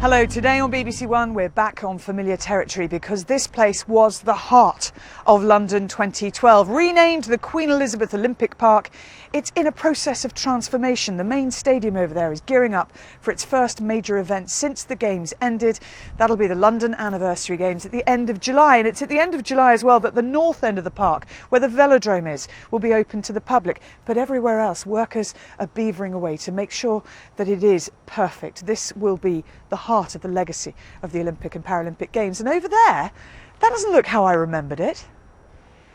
Hello, today on BBC One we're back on familiar territory because this place was the heart of London 2012. Renamed the Queen Elizabeth Olympic Park, it's in a process of transformation. The main stadium over there is gearing up for its first major event since the Games ended. That'll be the London Anniversary Games at the end of July, and it's at the end of July as well that the north end of the park, where the velodrome is, will be open to the public. But everywhere else, workers are beavering away to make sure that it is perfect. This will be the heart of the legacy of the Olympic and Paralympic Games. And over there, that doesn't look how I remembered it.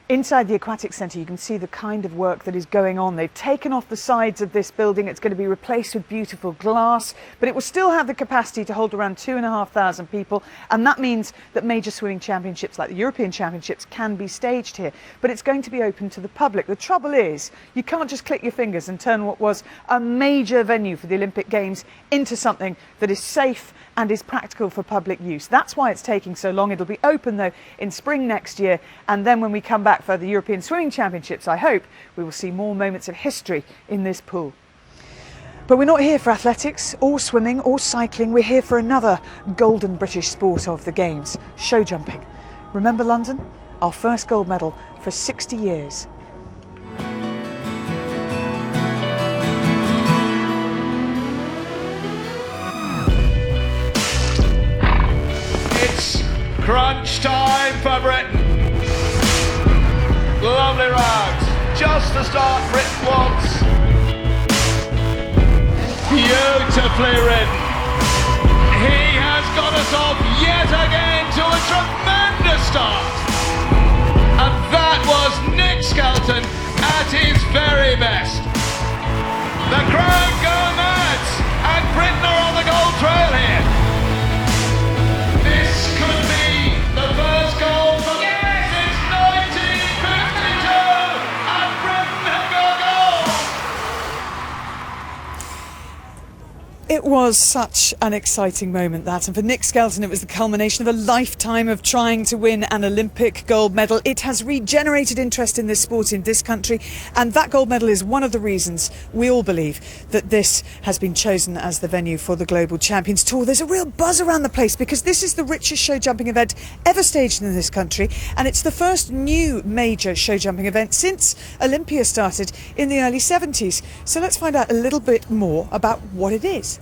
Inside the Aquatic Centre, you can see the kind of work that is going on. They've taken off the sides of this building. It's going to be replaced with beautiful glass, but it will still have the capacity to hold around 2,500 people. And that means that major swimming championships like the European Championships can be staged here. But it's going to be open to the public. The trouble is, you can't just click your fingers and turn what was a major venue for the Olympic Games into something that is safe and is practical for public use. That's why it's taking so long. It'll be open, though, in spring next year. And then when we come back for the European Swimming Championships, I hope we will see more moments of history in this pool. But we're not here for athletics or swimming or cycling. We're here for another golden British sport of the Games, show jumping. Remember London? Our first gold medal for 60 years. Crunch time for Britain. Lovely round. Just the start Britain wants. Beautifully ridden. He has got us off yet again to a tremendous start. And that was Nick Skelton at his very best. The crowd go mad, and Britain are on the gold trail here. This could be the first goal for since 1952, and Britain have got a goal! It was such an exciting moment, that, and for Nick Skelton it was the culmination of a lifetime of trying to win an Olympic gold medal. It has regenerated interest in this sport in this country, and that gold medal is one of the reasons we all believe that this has been chosen as the venue for the Global Champions Tour. There's a real buzz around the place because this is the richest show jumping event ever staged in this country, and it's the first new major show jumping event since Olympia started in the early 70s. So let's find out a little bit more about what it is.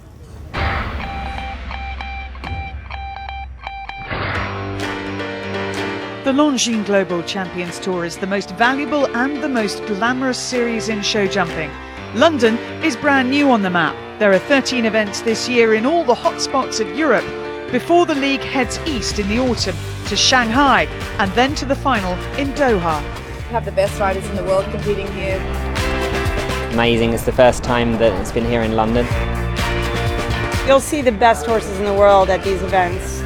The Longines Global Champions Tour is the most valuable and the most glamorous series in show jumping. London is brand new on the map. There are 13 events this year in all the hotspots of Europe before the league heads east in the autumn to Shanghai and then to the final in Doha. We have the best riders in the world competing here. Amazing. It's the first time that it's been here in London. You'll see the best horses in the world at these events.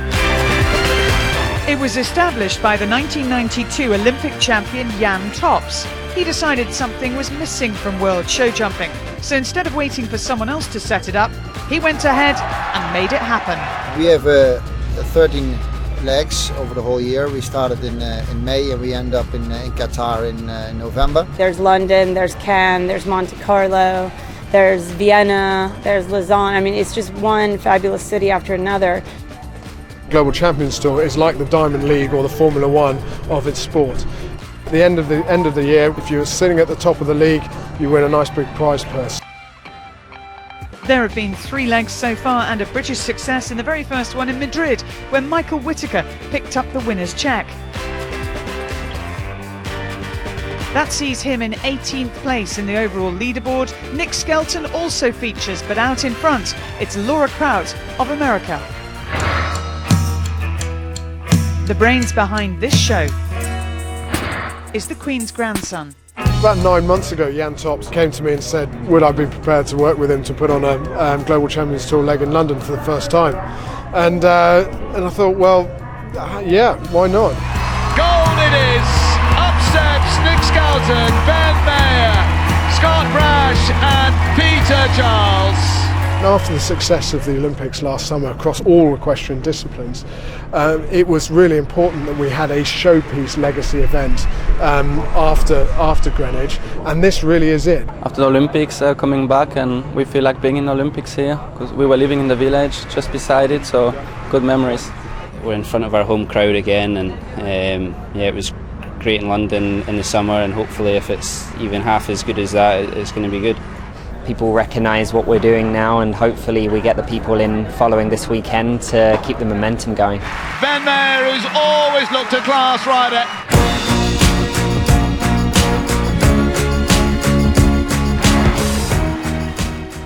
It was established by the 1992 Olympic champion Jan Tops. He decided something was missing from world show jumping. So instead of waiting for someone else to set it up, he went ahead and made it happen. We have 13 legs over the whole year. We started in May and we end up in Qatar in November. There's London, there's Cannes, there's Monte Carlo, there's Vienna, there's Lausanne. I mean, it's just one fabulous city after another. Global Champions Tour is like the Diamond League or the Formula One of its sport. At the end of the year, if you're sitting at the top of the league, you win a nice big prize purse. There have been 3 legs so far and a British success in the very first one in Madrid, where Michael Whitaker picked up the winner's cheque. That sees him in 18th place in the overall leaderboard. Nick Skelton also features, but out in front, it's Laura Kraut of America. The brains behind this show is the Queen's grandson. About 9 months ago, Jan Tops came to me and said, would I be prepared to work with him to put on a Global Champions Tour leg in London for the first time? And I thought, well, yeah, why not? Gold it is! Up steps Nick Skelton, Ben Mayer, Scott Brash and Peter Charles. And after the success of the Olympics last summer across all equestrian disciplines, it was really important that we had a showpiece legacy event after Greenwich, and this really is it. After the Olympics coming back, and we feel like being in the Olympics here, because we were living in the village just beside it, so good memories. We're in front of our home crowd again, and it was great in London in the summer, and hopefully if it's even half as good as that, it's going to be good. People recognise what we're doing now, and hopefully we get the people in following this weekend to keep the momentum going. Ben Maher, who's always looked a class rider.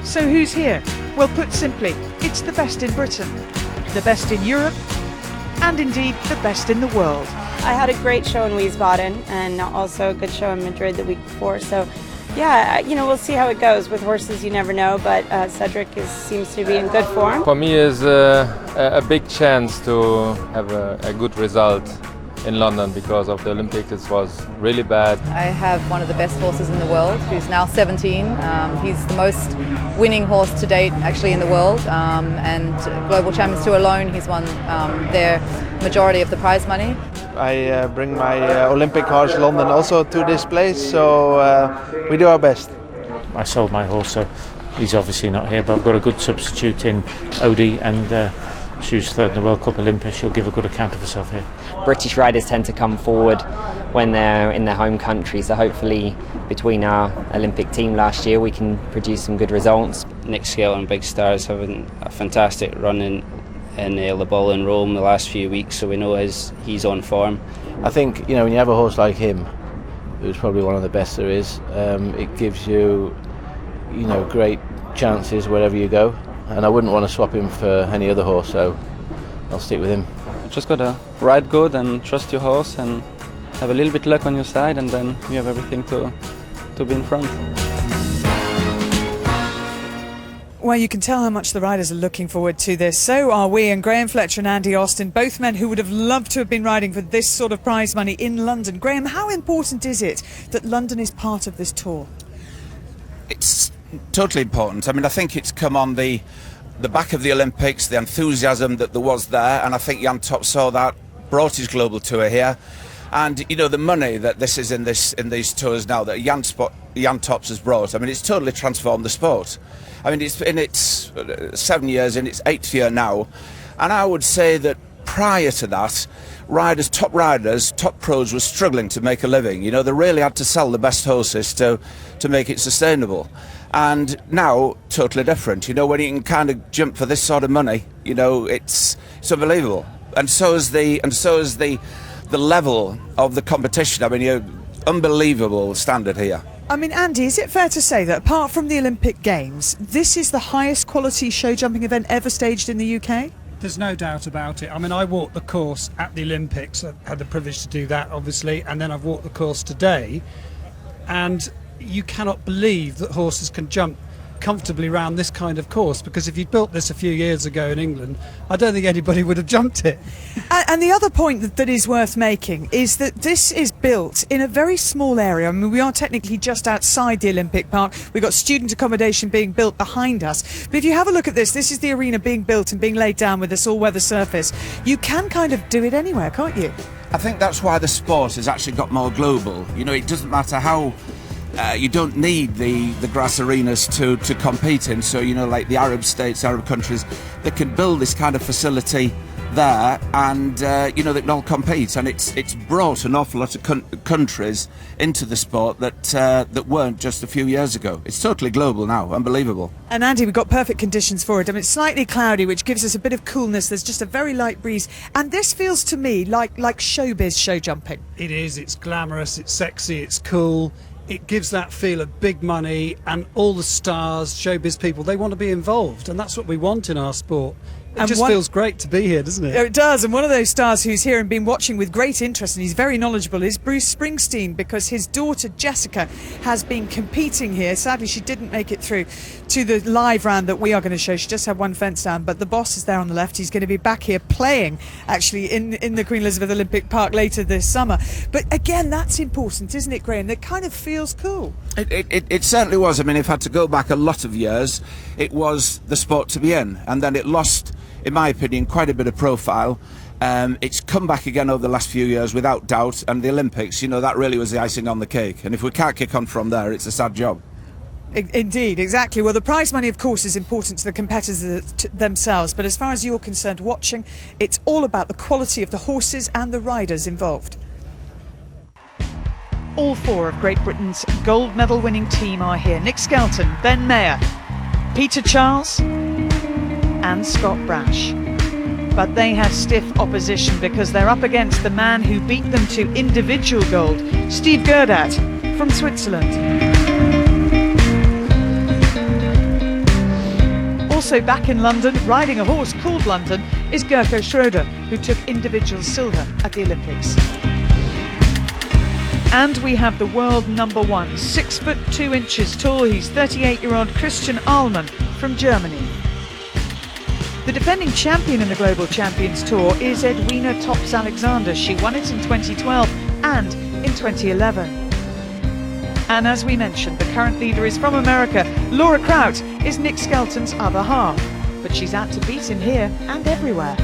So who's here? Well, put simply, it's the best in Britain, the best in Europe, and indeed the best in the world. I had a great show in Wiesbaden and also a good show in Madrid the week before. So, yeah, we'll see how it goes. With horses, you never know, but Cedric seems to be in good form. For me, it's a big chance to have a good result in London, because of the Olympics it was really bad. I have one of the best horses in the world, who's now 17. He's the most winning horse to date actually in the world, and Global Champions Tour alone, he's won their majority of the prize money. I bring my Olympic horse London also to this place, so we do our best. I sold my horse, so he's obviously not here, but I've got a good substitute in Odie, and she was third in the World Cup Olympia. She'll give a good account of herself here. British riders tend to come forward when they're in their home country, so hopefully between our Olympic team last year we can produce some good results. Nick Skelton, Big Star's having a fantastic run in Le Ball in Rome the last few weeks, so we know he's on form. I think when you have a horse like him, who's probably one of the best there is, it gives you great chances wherever you go, and I wouldn't want to swap him for any other horse, so I'll stick with him. Just gotta ride good and trust your horse and have a little bit luck on your side, and then you have everything to be in front. Well, you can tell how much the riders are looking forward to this. So are we, and Graham Fletcher and Andy Austin, both men who would have loved to have been riding for this sort of prize money in London. Graham, how important is it that London is part of this tour? It's totally important. I mean, I think it's come on the back of the Olympics, the enthusiasm that there was there, and I think Jan Top saw that, brought his global tour here, and the money that this is in these tours now that Jan Tops has brought. I mean, it's totally transformed the sport. I mean, it's in its 7 years, in its 8th year now, and I would say that prior to that, top riders, top pros were struggling to make a living. They really had to sell the best horses to make it sustainable. And now, totally different. When you can kind of jump for this sort of money, it's unbelievable. And so is the level of the competition. I mean, unbelievable standard here. I mean, Andy, is it fair to say that apart from the Olympic Games, this is the highest quality show jumping event ever staged in the UK? There's no doubt about it. I mean, I walked the course at the Olympics. I had the privilege to do that, obviously, and then I've walked the course today. And you cannot believe that horses can jump comfortably around this kind of course, because if you'd built this a few years ago in England, I don't think anybody would have jumped it. And the other point that is worth making is that this is built in a very small area. I mean, we are technically just outside the Olympic Park. We've got student accommodation being built behind us. But if you have a look at this is the arena being built and being laid down with this all-weather surface. You can kind of do it anywhere, can't you? I think that's why the sport has actually got more global. It doesn't matter how. You don't need the grass arenas to compete in, so like the Arab states, Arab countries, they can build this kind of facility there, and they can all compete, and it's brought an awful lot of countries into the sport that weren't just a few years ago. It's totally global now, unbelievable. And Andy, we've got perfect conditions for it. I mean, it's slightly cloudy, which gives us a bit of coolness. There's just a very light breeze, and this feels to me like showbiz show jumping. It is. It's glamorous. It's sexy. It's cool. It gives that feel of big money, and all the stars, showbiz people, they want to be involved, and that's what we want in our sport. It just feels great to be here, doesn't it? It does, and one of those stars who's here and been watching with great interest, and he's very knowledgeable, is Bruce Springsteen, because his daughter Jessica has been competing here. Sadly, she didn't make it through to the live round that we are going to show. She just had one fence down, but the boss is there on the left. He's going to be back here playing, actually, in the Queen Elizabeth Olympic Park later this summer. But again, that's important, isn't it, Graham? That kind of feels cool. It certainly was. I mean, if I had to go back a lot of years, it was the sport to be in, and then it lost, in my opinion, quite a bit of profile. It's come back again over the last few years, without doubt, and the Olympics, you know, that really was the icing on the cake. And if we can't kick on from there, it's a sad job. Indeed, exactly. Well, the prize money, of course, is important to the competitors themselves, but as far as you're concerned watching, it's all about the quality of the horses and the riders involved. All four of Great Britain's gold medal winning team are here. Nick Skelton, Ben Maher, Peter Charles and Scott Brash. But they have stiff opposition because they're up against the man who beat them to individual gold, Steve Gerdat from Switzerland. Also back in London, riding a horse called London, is Gerko Schroeder, who took individual silver at the Olympics. And we have the world number one, 6 foot 2 inches tall. He's 38-year-old Christian Ahlmann from Germany. The defending champion in the Global Champions Tour is Edwina Tops-Alexander. She won it in 2012 and in 2011. And as we mentioned, the current leader is from America. Laura Kraut is Nick Skelton's other half, but she's out to beat him here and everywhere.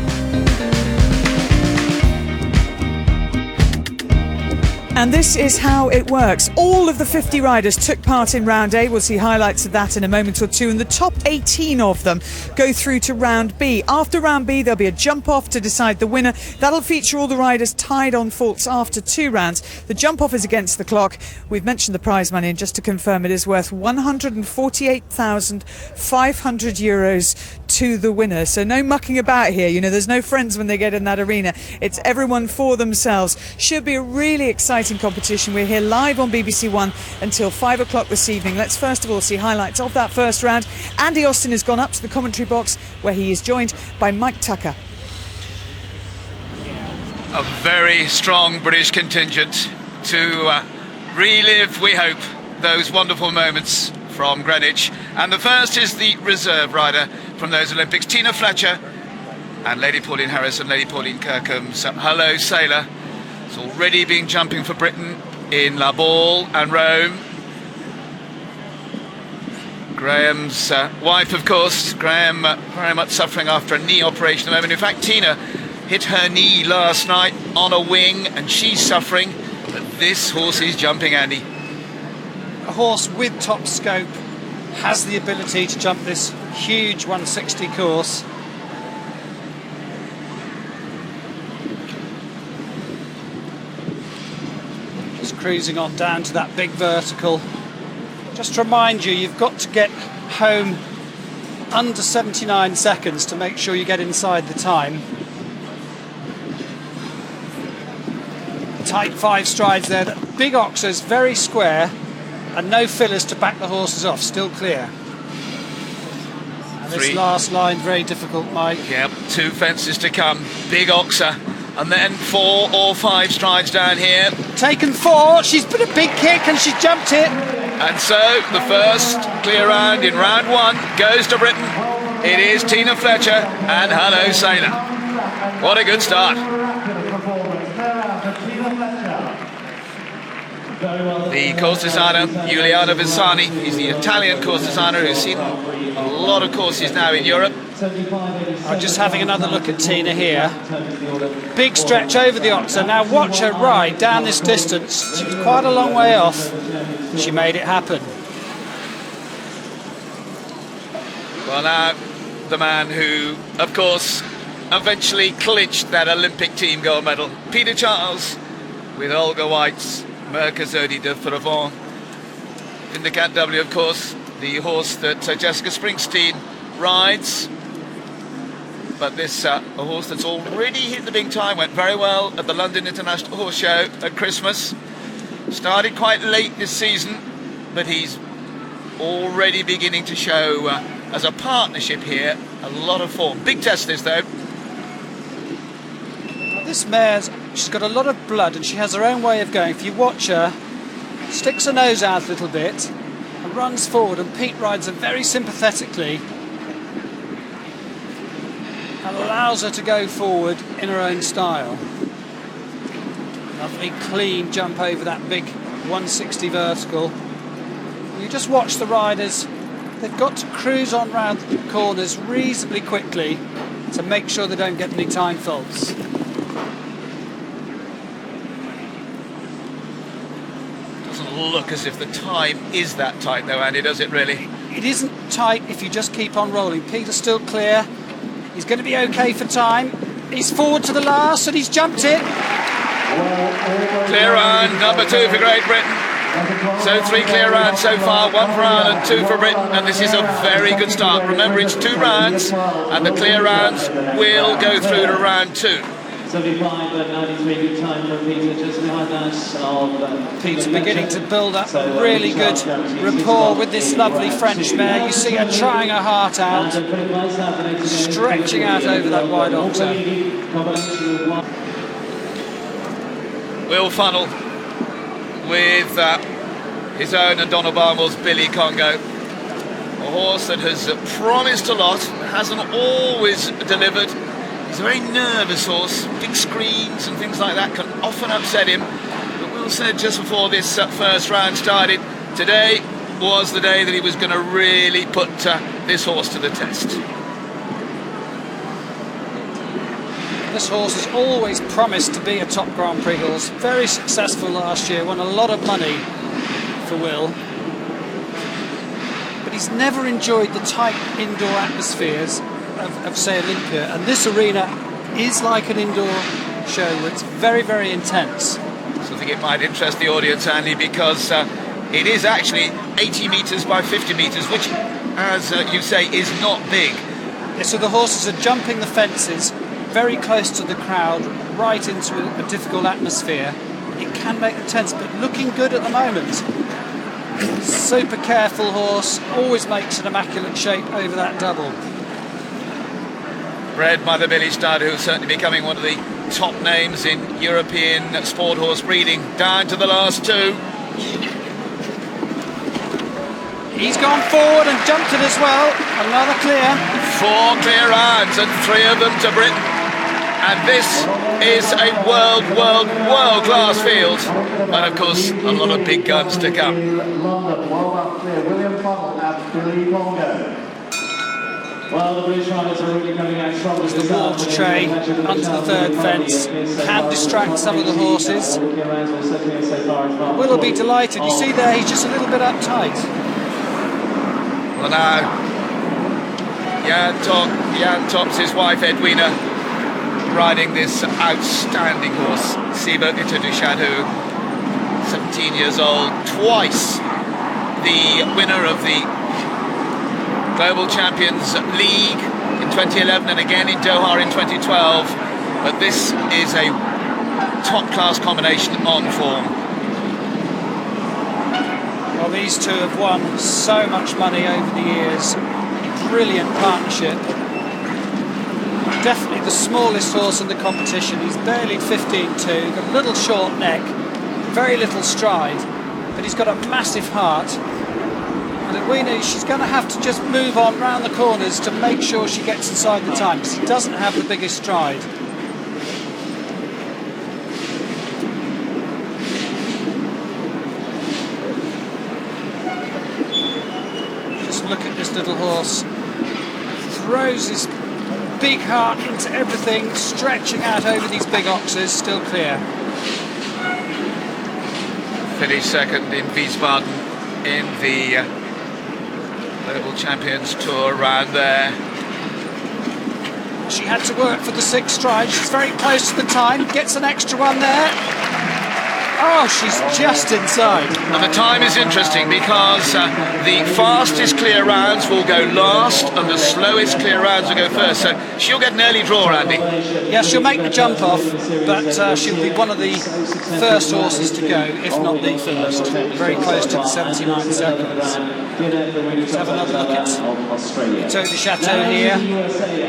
And this is how it works. All of the 50 riders took part in round A. We'll see highlights of that in a moment or two. And the top 18 of them go through to round B. After round B, there'll be a jump off to decide the winner. That'll feature all the riders tied on faults after 2 rounds. The jump off is against the clock. We've mentioned the prize money, and just to confirm, it is worth €148,500 to the winner. So no mucking about here. You know, there's no friends when they get in that arena. It's everyone for themselves. Should be a really exciting competition. We're here live on BBC One until 5 o'clock this evening. Let's first of all see highlights of that first round. Andy Austin has gone up to the commentary box where he is joined by Mike Tucker. A very strong British contingent to relive, we hope, those wonderful moments from Greenwich. And the first is the reserve rider from those Olympics, Tina Fletcher, and Lady Pauline Harris and Lady Pauline Kirkham's Hello Sailor. It's already been jumping for Britain in La Baule and Rome. Graham's wife, of course. Graham very much suffering after a knee operation at the moment. In fact, Tina hit her knee last night on a wing and she's suffering, but this horse is jumping, Andy. A horse with top scope has the ability to jump this huge 160 course. Just cruising on down to that big vertical. Just to remind you, you've got to get home under 79 seconds to make sure you get inside the time. Tight 5 strides there. The big oxers, very square, and no fillers to back the horses off, still clear. And this last line, very difficult, Mike. Yep, 2 fences to come. Big oxer. And then 4 or 5 strides down here. Taken 4, she's put a big kick and she's jumped it. And so the first clear round in round 1 goes to Britain. It is Tina Fletcher and Hello Sailor. What a good start. The course designer, Giuliano Vissani, he's the Italian course designer who's seen a lot of courses now in Europe. I'm just having another look at Tina here. Big stretch over the oxer. Now watch her ride down this distance. She's quite a long way off. She made it happen. Well, now the man who, of course, eventually clinched that Olympic team gold medal, Peter Charles, with Olga White's Mercazodi de Provence. Vindicat W, of course, the horse that Jessica Springsteen rides. But this a horse that's already hit the big time, went very well at the London International Horse Show at Christmas. Started quite late this season, but he's already beginning to show as a partnership here A lot of form. Big test this though. This mare's, she's got a lot of blood and she has her own way of going. If you watch her, sticks her nose out a little bit and runs forward, and Pete rides her very sympathetically and allows her to go forward in her own style. Lovely clean jump over that big 160 vertical. You just watch the riders. They've got to cruise on round the corners reasonably quickly to make sure they don't get any time faults. Doesn't look as if the time is that tight though, Andy, does it really? It isn't tight if you just keep on rolling. Peter's still clear. He's going to be okay for time. He's forward to the last and he's jumped it. Clear round, number 2 for Great Britain. So 3 clear rounds so far, 1 for Ireland, 2 for Britain, and this is a very good start. Remember, it's 2 rounds, and the clear rounds will go through to round 2. 75 and 93, good time for Peter, just behind that. Peter's beginning to build up a really good rapport with this lovely French mare. You see her trying her heart out, stretching out over that wide oxer. Will Funnell with his own and Donald Barnwell's Billy Congo. A horse that has promised a lot, hasn't always delivered. He's a very nervous horse. Big screens and things like that can often upset him. But Will said just before this first round started, today was the day that he was going to really put this horse to the test. This horse has always promised to be a top Grand Prix horse. Very successful last year, won a lot of money for Will. But he's never enjoyed the tight indoor atmospheres of say, Olympia. And this arena is like an indoor show where it's very, very intense. So I think it might interest the audience, Andy, because it is actually 80 metres by 50 metres, which, as you say, is not big. Yeah, so the horses are jumping the fences very close to the crowd, right into a difficult atmosphere. It can make them tense, but looking good at the moment. Super careful horse, always makes an immaculate shape over that double. Bred by the Billy Stud, who's certainly becoming one of the top names in European sport horse breeding, down to the last 2. He's gone forward and jumped it as well. Another clear. 4 clear rounds and 3 of them to Britain. And this is a world-class field. And of course, a lot of big guns to come. William Funnell and Billy Congo. Well, the British riders are really coming out strong. As the water tray under the third fence can distract some of the horses. Will will be delighted. You see there, he's just a little bit uptight. Well now, Jan Tops, his wife Edwina, riding this outstanding horse, Siba Ita du Chateau, 17 years old, twice the winner of the Global Champions League in 2011 and again in Doha in 2012. But this is a top-class combination on form. Well, these two have won so much money over the years. Brilliant partnership. Definitely the smallest horse in the competition. He's barely 15'2", got a little short neck, very little stride, but he's got a massive heart. And Edwina, she's going to have to just move on round the corners to make sure she gets inside the time, because he doesn't have the biggest stride. Just look at this little horse. Throws his big heart into everything, stretching out over these big oxes, still clear. Finished second in Wiesbaden in the Global Champions Tour round there. She had to work for the 6th stride. She's very close to the time, gets an extra one there. Oh, she's just inside. And the time is interesting because the fastest clear rounds will go last and the slowest clear rounds will go first. So she'll get an early draw, Andy. Yeah, she'll make the jump off, but she'll be one of the first horses to go, if not the first. Very close to the 79 seconds. Let's have another look at Eto'o de Chateau here.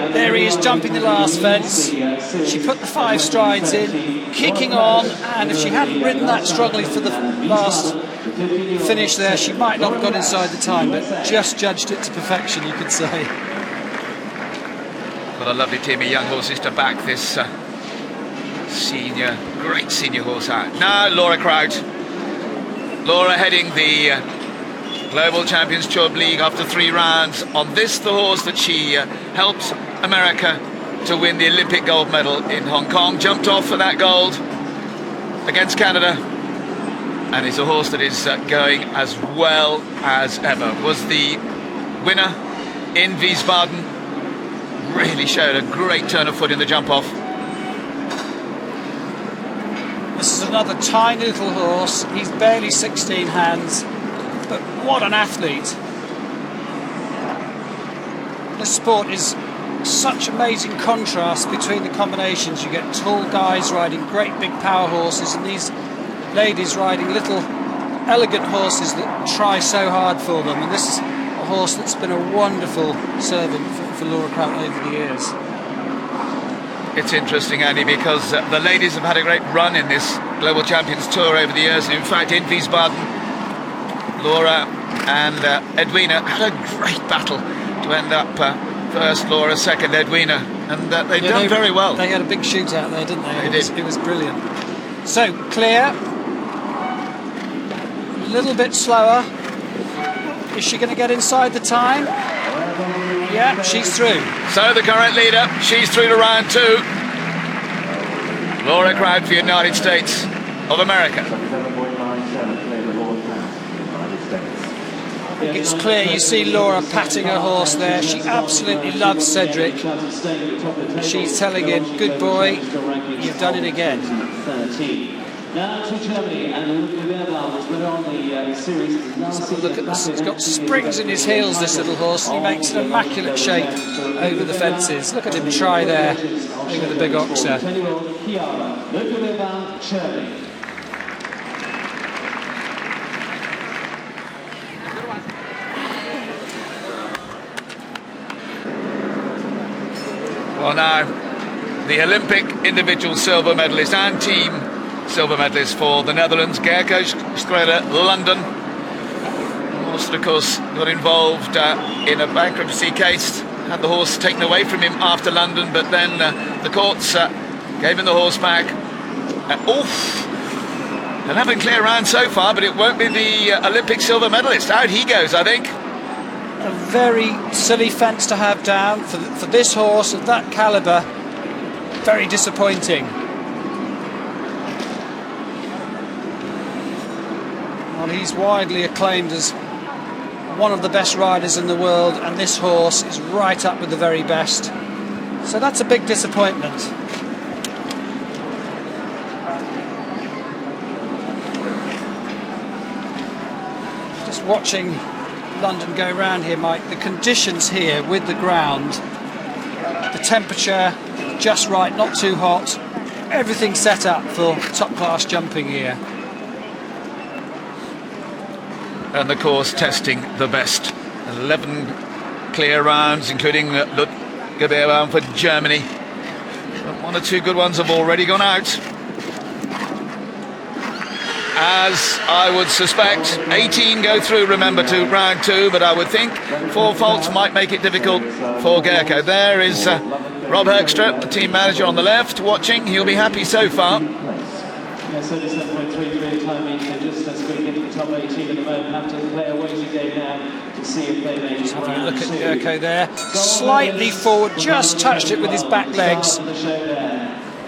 There he is, jumping the last fence. She put the 5 strides in, kicking on, and if she hadn't ridden that strongly for the last finish there, she might not have got inside the time, but just judged it to perfection, you could say. Got a lovely team of young horses to back this great senior horse out. Now Laura Kraut. Laura heading the Global Champions Tour League after 3 rounds. On this, the horse that she helped America to win the Olympic gold medal in Hong Kong. Jumped off for that gold against Canada. And it's a horse that is going as well as ever. Was the winner in Wiesbaden. Really showed a great turn of foot in the jump off. This is another tiny little horse. He's barely 16 hands, but what an athlete. This sport is such amazing contrast between the combinations. You get tall guys riding great big power horses and these ladies riding little elegant horses that try so hard for them, and this is a horse that's been a wonderful servant for Laura Kraut over the years. It's interesting, Andy, because the ladies have had a great run in this Global Champions Tour over the years, and in fact in Wiesbaden Laura and Edwina had a great battle to end up first Laura, second Edwina, and they've done very well. They had a big shootout there, didn't they? It was brilliant. So clear, a little bit slower. Is she going to get inside the time? Yeah, she's through. So the current leader, she's through to round 2. Laura Kraut for the United States of America. I think it's clear, you see Laura patting her horse there. She absolutely loves Cedric. She's telling him, good boy, you've done it again. Now to Germany, and was winner on the series. Let's have a look at this. He's got springs in his heels, this little horse, and he makes an immaculate shape over the fences. Look at him try there over the big oxer. Well, now the Olympic individual silver medalist and team silver medalist for the Netherlands, Gerco Schreuder, London. Horse, of course, got involved in a bankruptcy case, had the horse taken away from him after London, but then the courts gave him the horse back. 11 clear rounds so far, but it won't be the Olympic silver medalist. Out he goes, I think. A very silly fence to have down for this horse of that calibre. Very disappointing. Well, he's widely acclaimed as one of the best riders in the world, and this horse is right up with the very best. So that's a big disappointment. Just watching London go round here, Mike, the conditions here with the ground, the temperature just right, not too hot, everything set up for top class jumping here. And the course testing the best. 11 clear rounds, including Ludgerbeerbaum for Germany. But 1 or 2 good ones have already gone out. As I would suspect, 18 go through, remember, to round 2, but I would think 4 faults might make it difficult for Gerco. There is Rob Herkstra, the team manager on the left, watching. He'll be happy so far. Yeah, 37.33 time means they're just as good into the top 18 at the moment. Have to play a waiting game now to see if they make it. Having a look at Gerco there, slightly forward, just touched it with his back legs.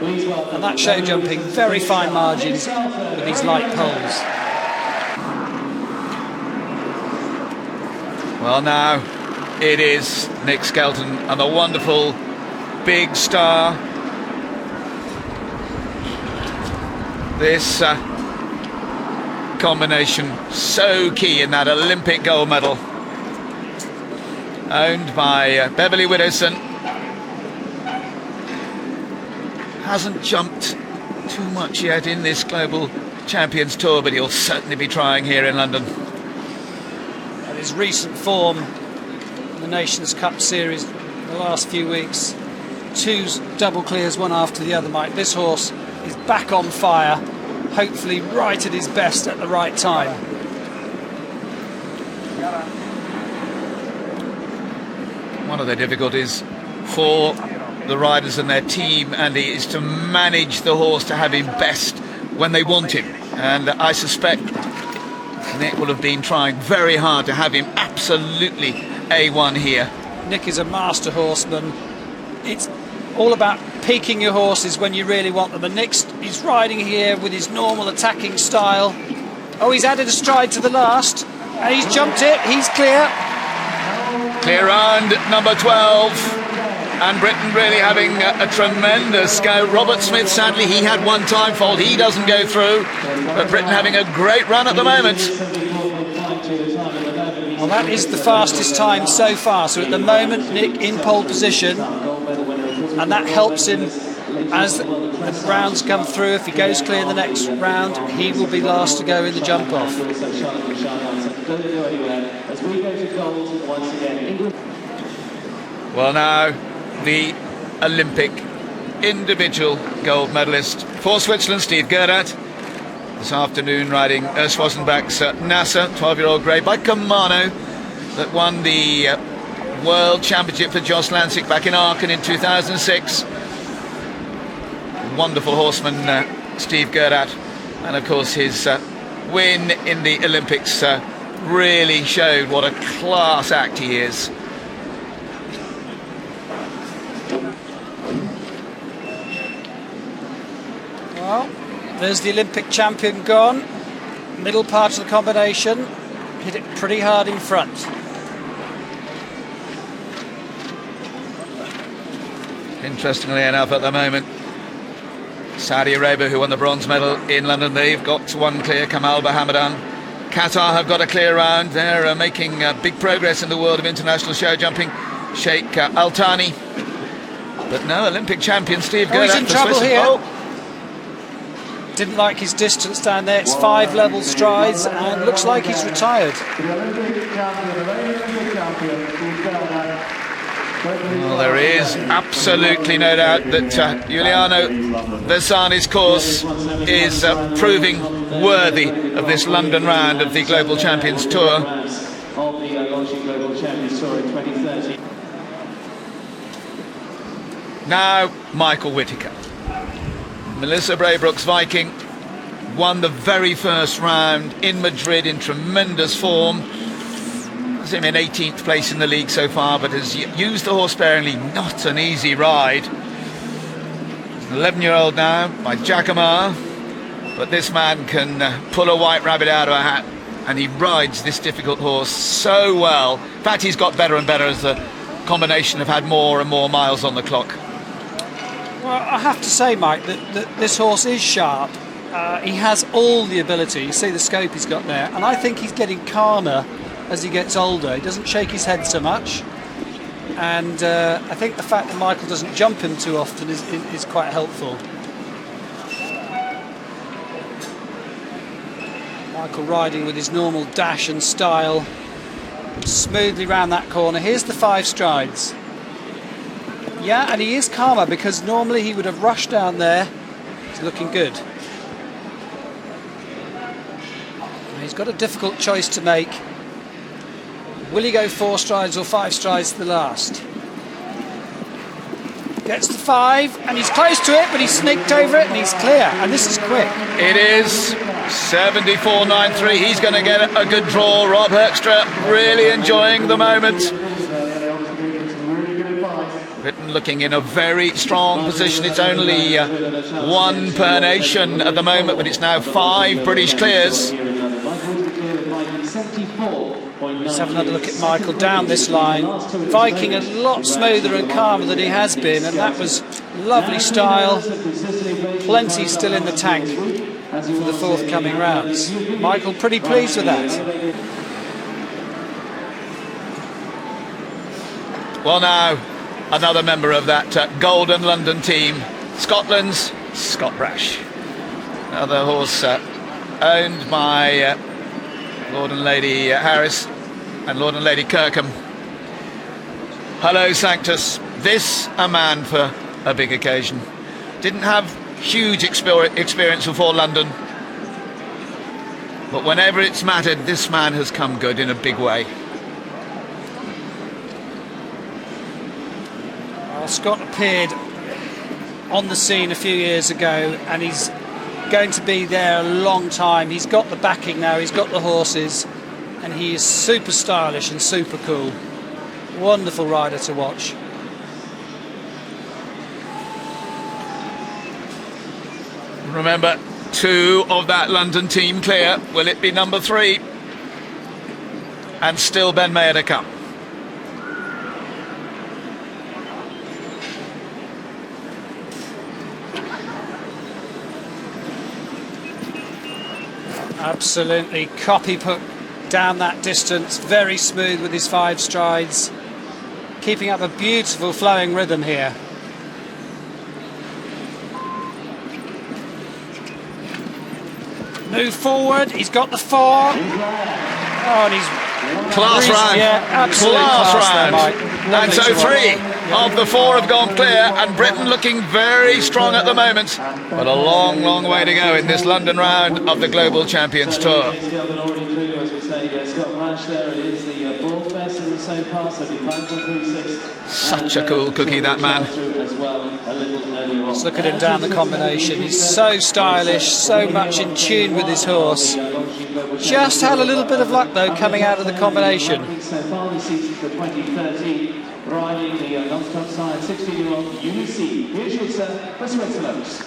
And that show jumping, very fine margins with these light poles. Well, now it is Nick Skelton and the wonderful big star. This combination, so key in that Olympic gold medal. Owned by Beverly Widowson. Hasn't jumped too much yet in this Global Champions Tour, but he'll certainly be trying here in London. And his recent form in the Nations Cup series in the last few weeks, 2 double clears, one after the other, Mike. This horse is back on fire, hopefully right at his best at the right time. One of the difficulties for the riders and their team, Andy, is to manage the horse to have him best when they want him. And I suspect Nick will have been trying very hard to have him absolutely A1 here. Nick is a master horseman. It's all about peaking your horses when you really want them. And Nick's he's riding here with his normal attacking style. Oh, he's added a stride to the last, and he's jumped it. He's clear. Clear round number 12. And Britain really having a tremendous go. Robert Smith, sadly, he had one time fault. He doesn't go through. But Britain having a great run at the moment. Well, that is the fastest time so far. So at the moment, Nick in pole position. And that helps him as the rounds come through. If he goes clear in the next round, he will be last to go in the jump off. Well, now the Olympic individual gold medalist for Switzerland, Steve Gerhardt. This afternoon riding Schwarzenbach's Nasser, 12-year-old grey by Camano, that won the World Championship for Jos Lancic back in Aachen in 2006. Wonderful horseman, Steve Gerhardt. And of course his win in the Olympics really showed what a class act he is. Well, there's the Olympic champion gone. Middle part of the combination. Hit it pretty hard in front. Interestingly enough, at the moment, Saudi Arabia, who won the bronze medal in London, they've got one clear, Kamal Bahamadan. Qatar have got a clear round. They're making big progress in the world of international show jumping. Sheikh Al Thani. But no, Olympic champion Steve Gerhardt. He's in trouble here. Didn't like his distance down there. It's 5 level strides and looks like he's retired. Well, there is absolutely no doubt that Giuliano Versane's course is proving worthy of this London round of the Global Champions Tour. Now, Michael Whitaker. Melissa Braybrooke's Viking won the very first round in Madrid in tremendous form. Has him in 18th place in the league so far, but has used the horse sparingly. Not an easy ride. He's an 11-year-old now by Jacomar, but this man can pull a white rabbit out of a hat, and he rides this difficult horse so well. In fact, he's got better and better as the combination have had more and more miles on the clock. Well, I have to say, Mike, that this horse is sharp. He has all the ability. You see the scope he's got there, and I think he's getting calmer as he gets older. He doesn't shake his head so much, and I think the fact that Michael doesn't jump him too often is quite helpful. Michael riding with his normal dash and style, smoothly round that corner. Here's the 5 strides. Yeah, and he is calmer because normally he would have rushed down there. He's looking good. He's got a difficult choice to make. Will he go 4 strides or 5 strides to the last? Gets the 5, and he's close to it, but he's sneaked over it, and he's clear. And this is quick. It is 74.93. He's going to get a good draw. Rob Hoekstra really enjoying the moment. Britain looking in a very strong position. It's only 1 per nation at the moment, but it's now 5 British clears. Let's have another look at Michael down this line. Viking a lot smoother and calmer than he has been, and that was lovely style. Plenty still in the tank. for the forthcoming rounds. Michael, pretty pleased with that. Well, now another member of that Golden London team, Scotland's Scott Brash. Another horse owned by Lord and Lady Harris and Lord and Lady Kirkham. Hello, Sanctus. This a man for a big occasion. Didn't have huge experience before London, but whenever it's mattered, this man has come good in a big way. Well, Scott appeared on the scene a few years ago, and he's going to be there a long time. He's got the backing now, he's got the horses, and he is super stylish and super cool. Wonderful rider to watch. Remember, 2 of that London team clear. Will it be number 3? And still Ben Maher to come. Absolutely, Copy put down that distance, very smooth with his 5 strides, keeping up a beautiful flowing rhythm here. Move forward, he's got the 4. Oh, and he's class round. Yeah, absolute class round. there, Mike. And so 3 of the 4 have gone clear, and Britain looking very strong at the moment, but a long, long way to go in this London round of the Global Champions Tour. Such a cool cookie, that man. Let's look at him down the combination. He's so stylish, so much in tune with his horse. Just had a little bit of luck though coming out of the combination. Riding the non-stop side, 16-year-old UC. Here's your sir, Professor Excellence.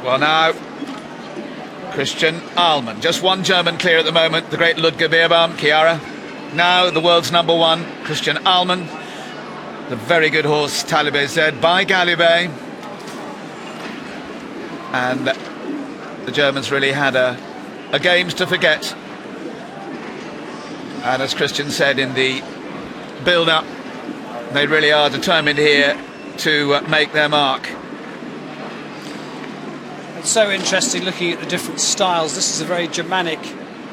Well, now Christian Ahlmann, just 1 German clear at the moment, the great Ludger Beerbaum, Chiara. Now the world's number 1, Christian Ahlmann, the very good horse Talibé Z by Gallibet. And the Germans really had a games to forget. And as Christian said in the build-up, they really are determined here to make their mark. It's so interesting looking at the different styles. This is a very Germanic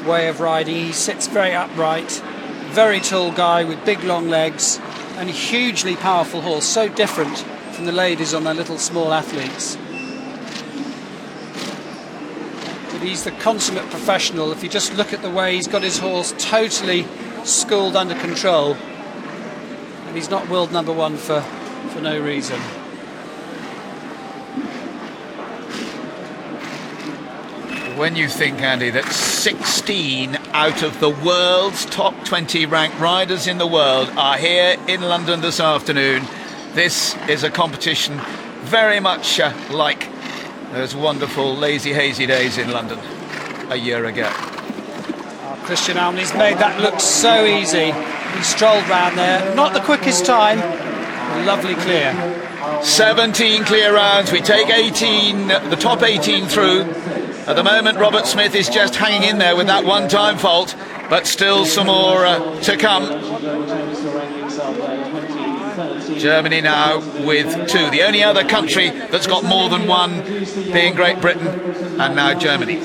way of riding. He sits very upright, very tall guy with big long legs, and a hugely powerful horse, so different from the ladies on their little small athletes. But he's the consummate professional. If you just look at the way he's got his horse totally schooled under control, and he's not world number 1 for no reason. When you think, Andy, that 16 out of the world's top 20 ranked riders in the world are here in London this afternoon, this is a competition very much like those wonderful lazy hazy days in London a year ago. Oh, Christian Ahlmann, he's made that look so easy. He strolled round there, not the quickest time, lovely clear. 17 clear rounds, we take 18, the top 18 through. At the moment, Robert Smith is just hanging in there with that one-time fault, but still some more to come. Germany now with 2. The only other country that's got more than 1 being Great Britain, and now Germany.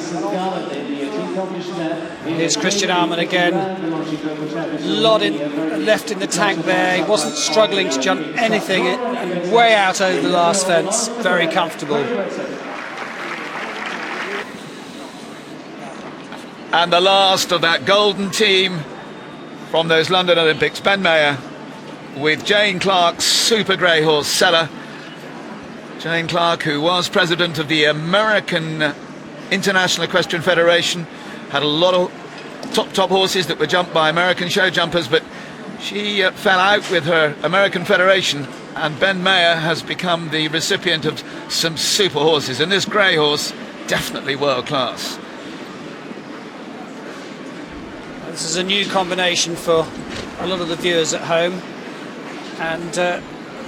Here's Christian Ahlmann again. A lot left in the tank there. He wasn't struggling to jump anything, and way out over the last fence. Very comfortable. And the last of that golden team from those London Olympics, Ben Maher, with Jane Clark's super grey horse, Seller. Jane Clark, who was president of the American International Equestrian Federation, had a lot of top horses that were jumped by American show jumpers, but she fell out with her American Federation, and Ben Maher has become the recipient of some super horses, and this grey horse, definitely world class. This is a new combination for a lot of the viewers at home, and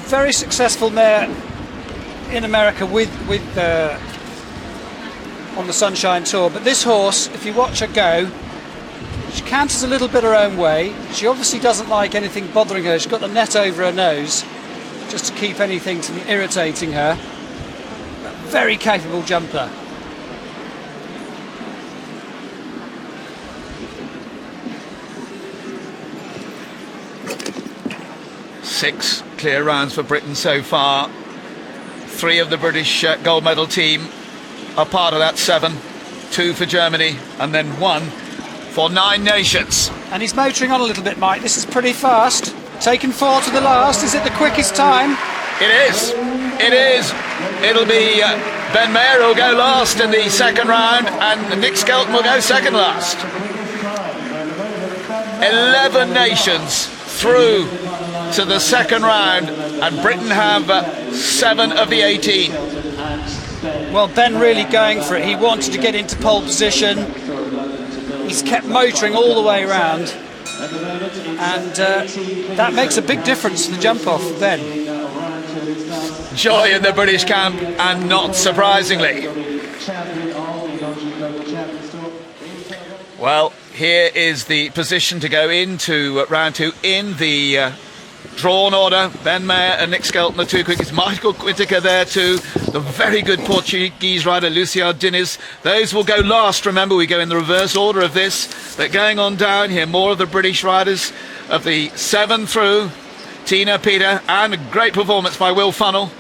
very successful mare in America with on the Sunshine Tour, but this horse, if you watch her go, she canters a little bit her own way. She obviously doesn't like anything bothering her. She's got the net over her nose just to keep anything from irritating her. Very capable jumper. Six clear rounds for Britain so far. 3 of the British gold medal team are part of that 7. 2 for Germany and then 1 for 9 nations. And he's motoring on a little bit, Mike. This is pretty fast. Taken 4 to the last. Is it the quickest time? It is. It is. It'll be Ben Maher who'll go last in the second round, and Nick Skelton will go second last. 11 nations through to the second round, and Britain have 7 of the 18. Well, Ben really going for it. He wanted to get into pole position. He's kept motoring all the way around, and that makes a big difference to the jump off then. Joy in the British camp, and not surprisingly. Well, here is the position to go into round 2 in the drawn order. Ben Maher and Nick Skelton, the 2 quickest. Michael Whittaker there too. The very good Portuguese rider Lucio Diniz. Those will go last. Remember, we go in the reverse order of this. But going on down here, more of the British riders of the 7 through. Tina Peter, and a great performance by Will Funnell.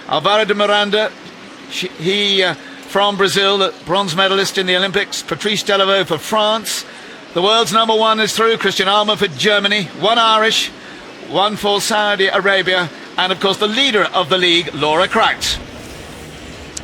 Alvaro de Miranda, he from Brazil, the bronze medalist in the Olympics. Patrice Delaveau for France. The world's number 1 is through. Christian Almer for Germany. 1 Irish, 1 for Saudi Arabia, and of course the leader of the league, Laura Crouch.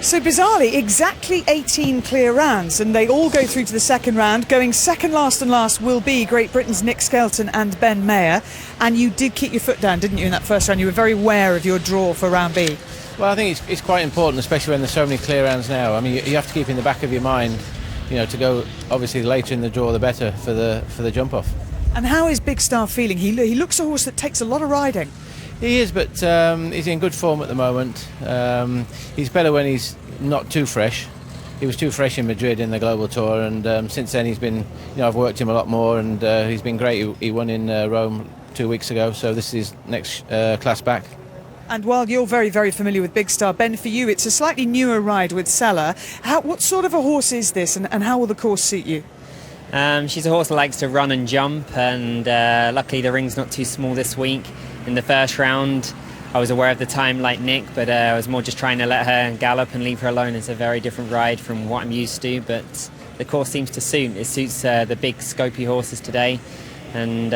So bizarrely, exactly 18 clear rounds, and they all go through to the second round. Going second last and last will be Great Britain's Nick Skelton and Ben Maher. And you did keep your foot down, didn't you, in that first round? You were very aware of your draw for round B. Well, I think it's quite important, especially when there's so many clear rounds now. I mean, you have to keep in the back of your mind, you know, to go obviously later in the draw the better for the jump off. And how is Big Star feeling? He looks a horse that takes a lot of riding. He is, but he's in good form at the moment. He's better when he's not too fresh. He was too fresh in Madrid in the Global Tour, and since then he's been, you know, I've worked him a lot more, and he's been great. He won in Rome 2 weeks ago, so this is next class back. And while you're very, very familiar with Big Star, Ben, for you it's a slightly newer ride with Sella. What sort of a horse is this, and how will the course suit you? She's a horse that likes to run and jump, and luckily the ring's not too small this week. In the first round I was aware of the time like Nick, but I was more just trying to let her gallop and leave her alone. It's a very different ride from what I'm used to, but the course seems to suit. It suits the big scopy horses today, and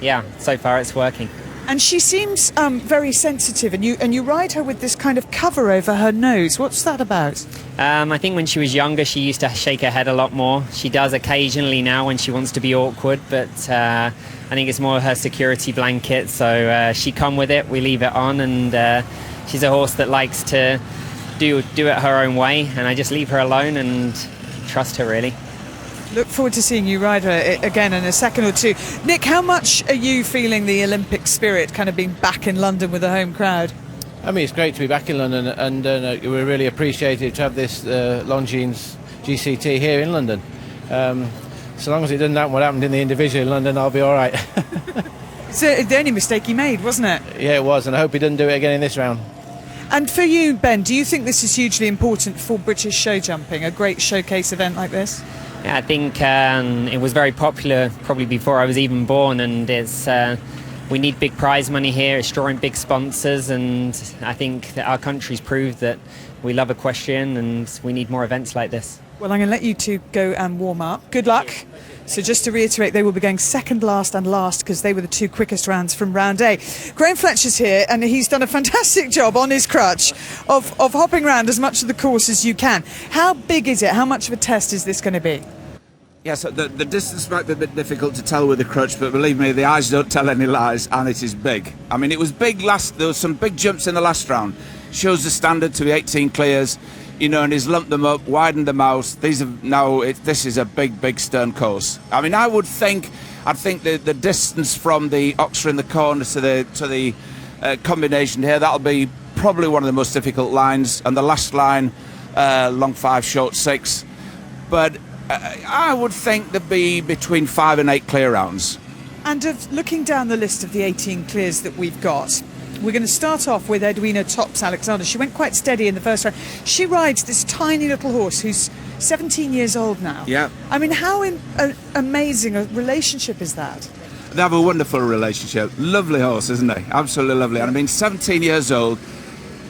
yeah, so far it's working. And she seems very sensitive, and you ride her with this kind of cover over her nose. What's that about? I think when she was younger she used to shake her head a lot more. She does occasionally now when she wants to be awkward, but I think it's more her security blanket, so she come with it, we leave it on, and she's a horse that likes to do it her own way, and I just leave her alone and trust her really. Look forward to seeing you ride her again in a second or two. Nick, how much are you feeling the Olympic spirit, kind of being back in London with the home crowd? I mean, it's great to be back in London, and we're really appreciative to have this Longines GCT here in London. So long as it doesn't happen what happened in the individual in London, I'll be all right. It's the only mistake he made, wasn't it? Yeah, it was, and I hope he doesn't do it again in this round. And for you, Ben, do you think this is hugely important for British show jumping, a great showcase event like this? Yeah, I think it was very popular probably before I was even born, and it's we need big prize money here. It's drawing big sponsors, and I think that our country's proved that we love equestrian and we need more events like this. Well, I'm going to let you two go and warm up. Good luck. So just to reiterate, they will be going second, last and last because they were the 2 quickest rounds from round A. Graham Fletcher's here, and he's done a fantastic job on his crutch of hopping around as much of the course as you can. How big is it? How much of a test is this going to be? Yes, the distance might be a bit difficult to tell with the crutch, but believe me, the eyes don't tell any lies, and it is big. I mean, it was big there was some big jumps in the last round. Shows the standard to be 18 clears, you know, and he's lumped them up, widened them out. This is a big stern course. I mean, I'd think the distance from the Oxford in the corner to the combination here. That'll be probably one of the most difficult lines, and the last line, long 5, short 6. But I would think there'd be between 5 and 8 clear rounds. And looking down the list of the 18 clears that we've got, we're going to start off with Edwina Tops-Alexander. She went quite steady in the first round. She rides this tiny little horse who's 17 years old now. Yeah. I mean, how amazing a relationship is that? They have a wonderful relationship. Lovely horse, isn't he? Absolutely lovely. And I mean, 17 years old,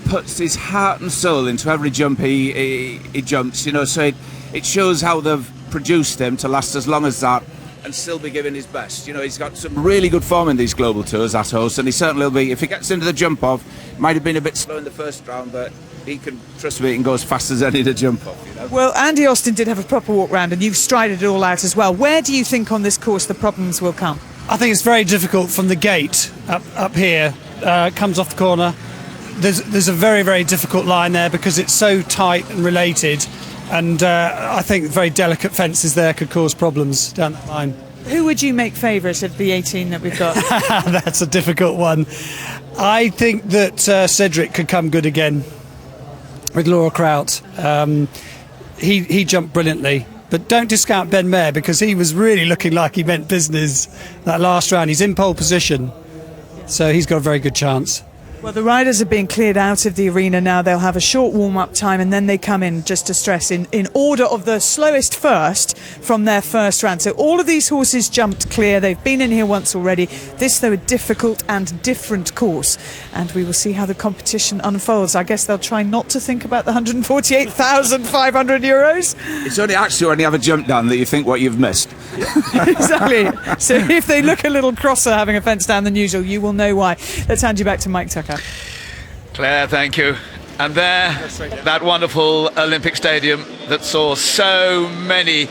puts his heart and soul into every jump he jumps, you know, so it shows how they've produced him to last as long as that and still be giving his best. You know, he's got some really good form in these global tours, that horse, and he certainly will be. If he gets into the jump off, might have been a bit slow in the first round, but he can, trust me, he can go as fast as any to jump off, you know. Well, Andy Austin did have a proper walk round, and you've strided it all out as well. Where do you think on this course the problems will come? I think it's very difficult from the gate up here. Comes off the corner. There's a very, very difficult line there because it's so tight and related, and I think very delicate fences there could cause problems down that line. Who would you make favourite of the 18 that we've got? That's a difficult one. I think that Cedric could come good again with Laura Kraut. He jumped brilliantly. But don't discount Ben Maher because he was really looking like he meant business that last round. He's in pole position, so he's got a very good chance. Well, the riders are being cleared out of the arena now. They'll have a short warm-up time and then they come in, just to stress, in order of the slowest first from their first round. So all of these horses jumped clear. They've been in here once already. This, though, a difficult and different course. And we will see how the competition unfolds. I guess they'll try not to think about the €148,500. It's only actually when you have a jump down that you think what you've missed. Exactly. So if they look a little crosser having a fence down than usual, you will know why. Let's hand you back to Mike Tucker. Claire, thank you. And there, that wonderful Olympic Stadium that saw so many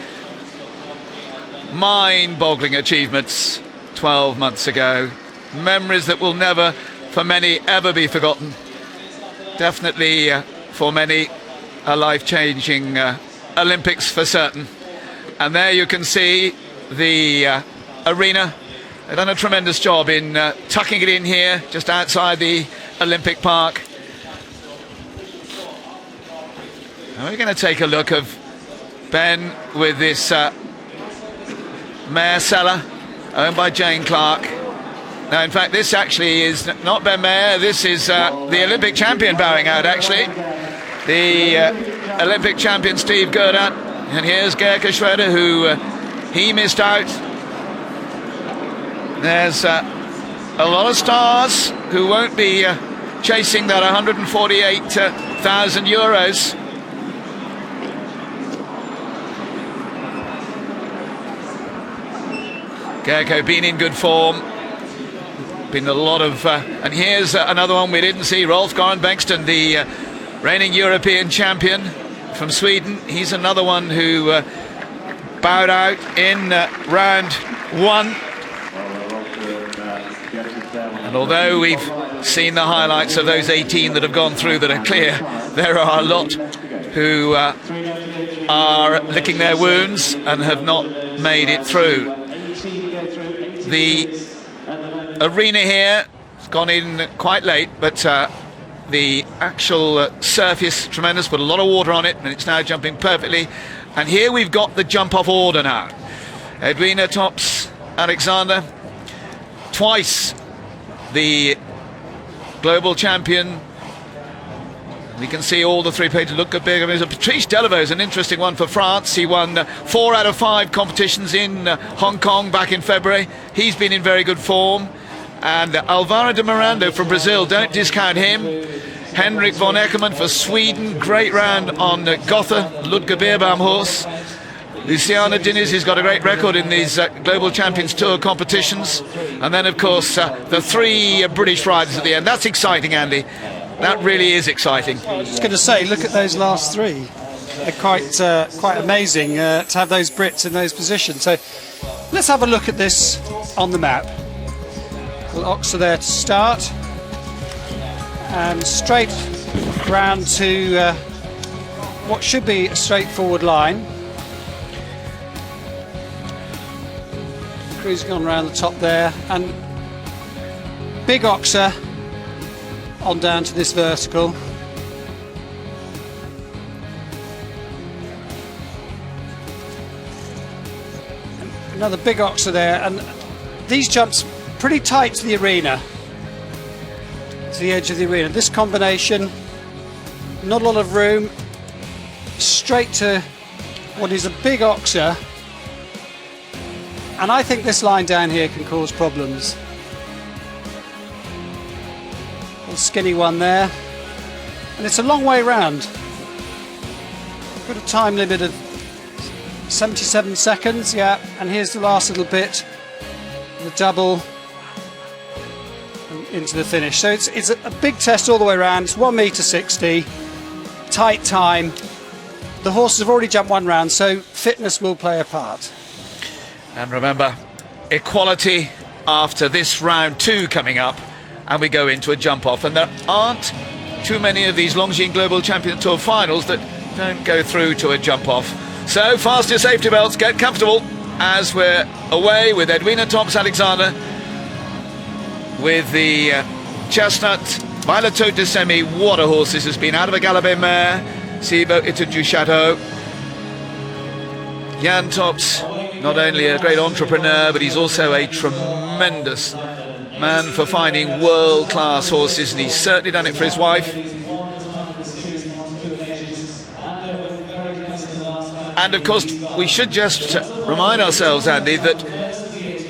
mind-boggling achievements 12 months ago. Memories that will never, for many, ever be forgotten. Definitely, for many, a life-changing Olympics for certain. And there you can see the arena. They've done a tremendous job in tucking it in here, just outside the Olympic Park. And we're going to take a look of Ben with this Mare Seller, owned by Jane Clark. Now, in fact, this actually is not Ben Maher, this is the Olympic champion bowing out, actually. The Olympic champion, Steve Gerdat. And here's Gerke Schroeder, who he missed out. There's a lot of stars who won't be chasing that €148,000. Gerke been in good form. Been a lot of... and here's another one we didn't see, Rolf Goran Bengtsson, the reigning European champion from Sweden. He's another one who bowed out in round 1. And although we've seen the highlights of those 18 that have gone through that are clear, there are a lot who are licking their wounds and have not made it through. The arena here has gone in quite late, but the actual surface tremendous, put a lot of water on it, and it's now jumping perfectly. And here we've got the jump off order now. Edwina Tops-Alexander, twice the global champion. We can see all the three pages look big. I mean, Patrice Delaveau is an interesting one for France. He won 4 out of 5 competitions in Hong Kong back in February. He's been in very good form. And Alvaro de Miranda from Brazil, don't discount him. Henrik von Eckermann for Sweden, great round on Gotha, Ludger Beerbaum horse. Luciana Diniz has got a great record in these Global Champions Tour competitions. And then, of course, the 3 British riders at the end. That's exciting, Andy. That really is exciting. I was just going to say, look at those last 3. They're quite amazing to have those Brits in those positions. So let's have a look at this on the map. Well, Oxer there to start. And straight round to what should be a straightforward line. Cruising on around the top there, and Big Oxer on down to this vertical. Another big oxer there, and these jumps pretty tight to the arena, to the edge of the arena. This combination, not a lot of room, straight to what is a big oxer, and I think this line down here can cause problems. A skinny one there, and it's a long way round. Got a time limit of 77 seconds, yeah, and here's the last little bit, the double into the finish. So it's a big test all the way around. It's 1.60 m, tight time. The horses have already jumped one round, so fitness will play a part. And remember, equality after this round 2 coming up, and we go into a jump off, and there aren't too many of these Longines Global Champion Tour finals that don't go through to a jump off. So fasten your safety belts, get comfortable as we're away with Edwina Thompson-Alexander with the Chestnut Violet de Semi water horses. Has been out of a Galopin mare, Thibaut Itude du Chateau. Jan Tops, not only a great entrepreneur, but he's also a tremendous man for finding world-class horses, and he's certainly done it for his wife. And of course, we should just remind ourselves, Andy, that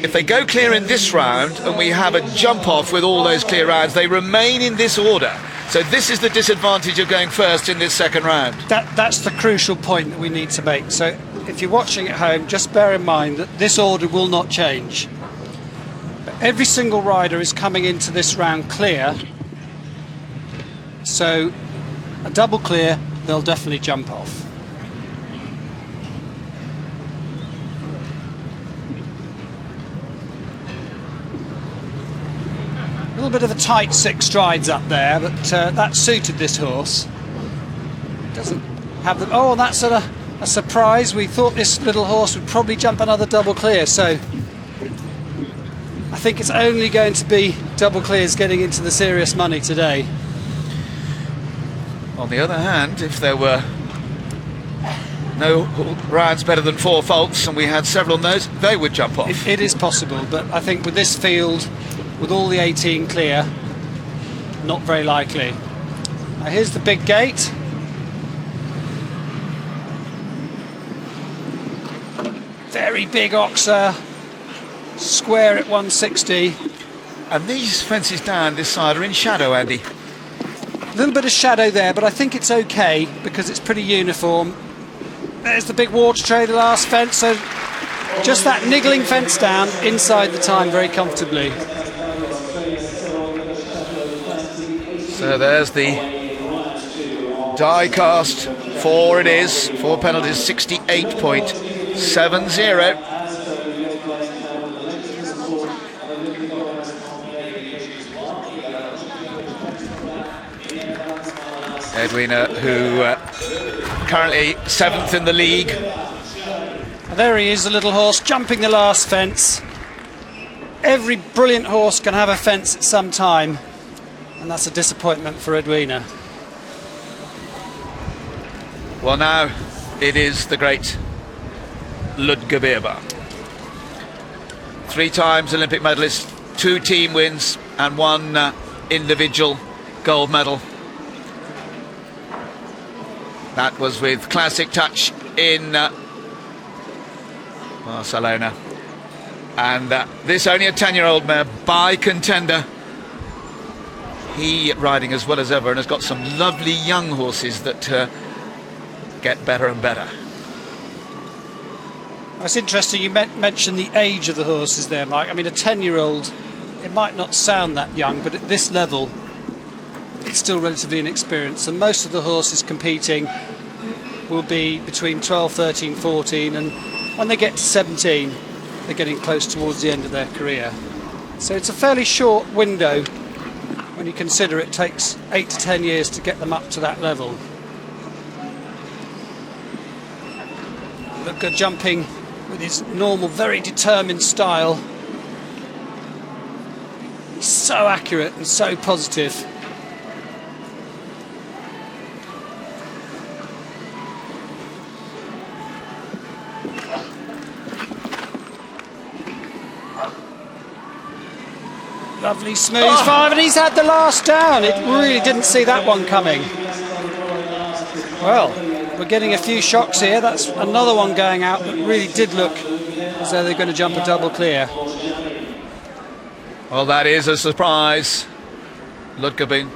if they go clear in this round and we have a jump off with all those clear rounds, they remain in this order. So this is the disadvantage of going first in this second round. That's the crucial point that we need to make. So if you're watching at home, just bear in mind that this order will not change. But every single rider is coming into this round clear. So a double clear, they'll definitely jump off. A little bit of a tight 6 strides up there, but that suited this horse. Doesn't have the... Oh, and that's a surprise. We thought this little horse would probably jump another double clear, so I think it's only going to be double clears getting into the serious money today. On the other hand, if there were no rounds better than 4 faults and we had several on those, they would jump off. It is possible, but I think with this field, with all the 18 clear, not very likely. Now here's the big gate. Very big oxer, square at 160. And these fences down this side are in shadow, Andy. A little bit of shadow there, but I think it's okay because it's pretty uniform. There's the big water tray, the last fence, so just that niggling fence down inside the time very comfortably. So there's the die cast. 4 it is. 4 penalties, 68.70. Edwina, who currently 7th in the league. There he is, the little horse, jumping the last fence. Every brilliant horse can have a fence at some time, and that's a disappointment for Edwina. Well, now it is the great Ludger Beerbaum. 3 times Olympic medalist, 2 team wins and 1 individual gold medal. That was with Classic Touch in Barcelona. And this only a 10-year-old mare by Contender. He riding as well as ever and has got some lovely young horses that get better and better. It's interesting you mentioned the age of the horses there, Mike. I mean, a 10-year-old, it might not sound that young, but at this level it's still relatively inexperienced, and most of the horses competing will be between 12, 13, 14, and when they get to 17 they're getting close towards the end of their career. So it's a fairly short window when you consider it takes 8 to 10 years to get them up to that level. Look at jumping with his normal, very determined style. He's so accurate and so positive. Lovely smooth 5, and he's had the last down. It really didn't see that one coming. Well, we're getting a few shocks here. That's another one going out that really did look as though they're going to jump a double clear. Well, that is a surprise. Ludger being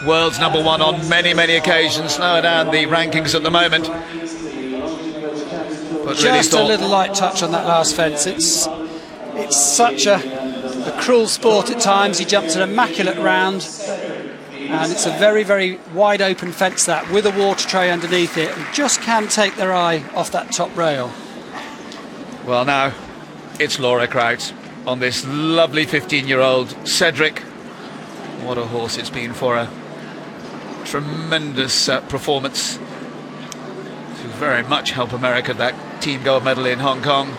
world's number 1 on many, many occasions. Lower down the rankings at the moment. But Just really a little light touch on that last fence. It's such a cruel sport at times. He jumped an immaculate round, and it's a very, very wide open fence that, with a water tray underneath it, and just can't take their eye off that top rail. Well, now it's Laura Kraut on this lovely 15-year-old Cedric. What a horse it's been for her. Tremendous performance to very much help America, that team gold medal in Hong Kong.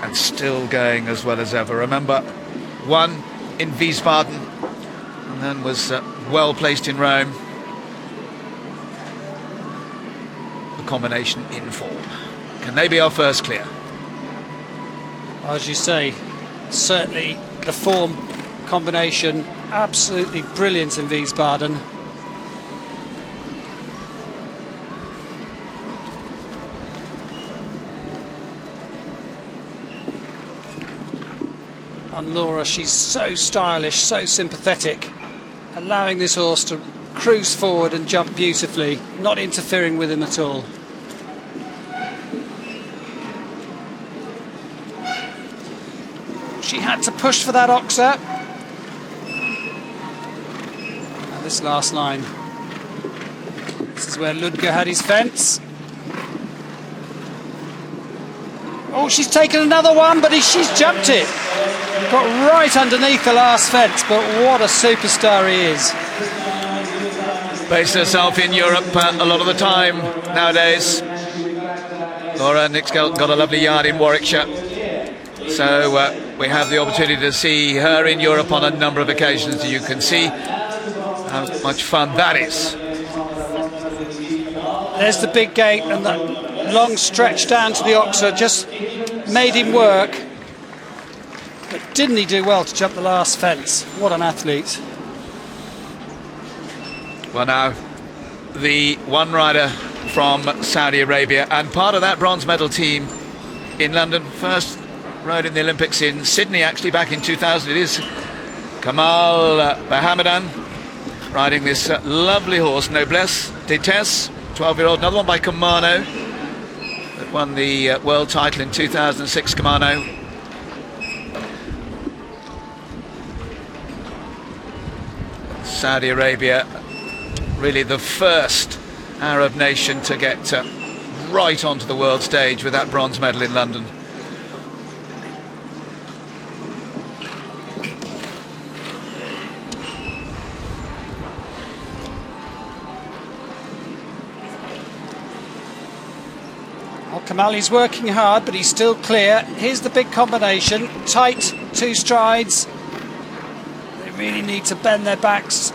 And still going as well as ever. Remember, won in Wiesbaden and then was well placed in Rome. The combination in form. Can they be our first clear? As you say, certainly the form combination absolutely brilliant in Wiesbaden. And Laura, she's so stylish, so sympathetic, allowing this horse to cruise forward and jump beautifully, not interfering with him at all. She had to push for that oxer. And this last line. This is where Ludger had his fence. Oh, she's taken another one, but she's jumped it. Got right underneath the last fence, but what a superstar he is. Based herself in Europe a lot of the time nowadays. Laura Nick Skelton got a lovely yard in Warwickshire. So we have the opportunity to see her in Europe on a number of occasions. You can see how much fun that is. There's the big gate, and that long stretch down to the oxer just made him work. But didn't he do well to jump the last fence? What an athlete. Well, now, the one rider from Saudi Arabia and part of that bronze medal team in London, first rode in the Olympics in Sydney, actually, back in 2000. It is Kamal Bahamadan riding this lovely horse, Noblesse d'Étesse, 12-year-old. Another one by Kamano that won the world title in 2006, Kamano. Saudi Arabia, really the first Arab nation to get right onto the world stage with that bronze medal in London. Well, Kamali's working hard, but he's still clear. Here's the big combination. Tight, 2 strides. They really need to bend their backs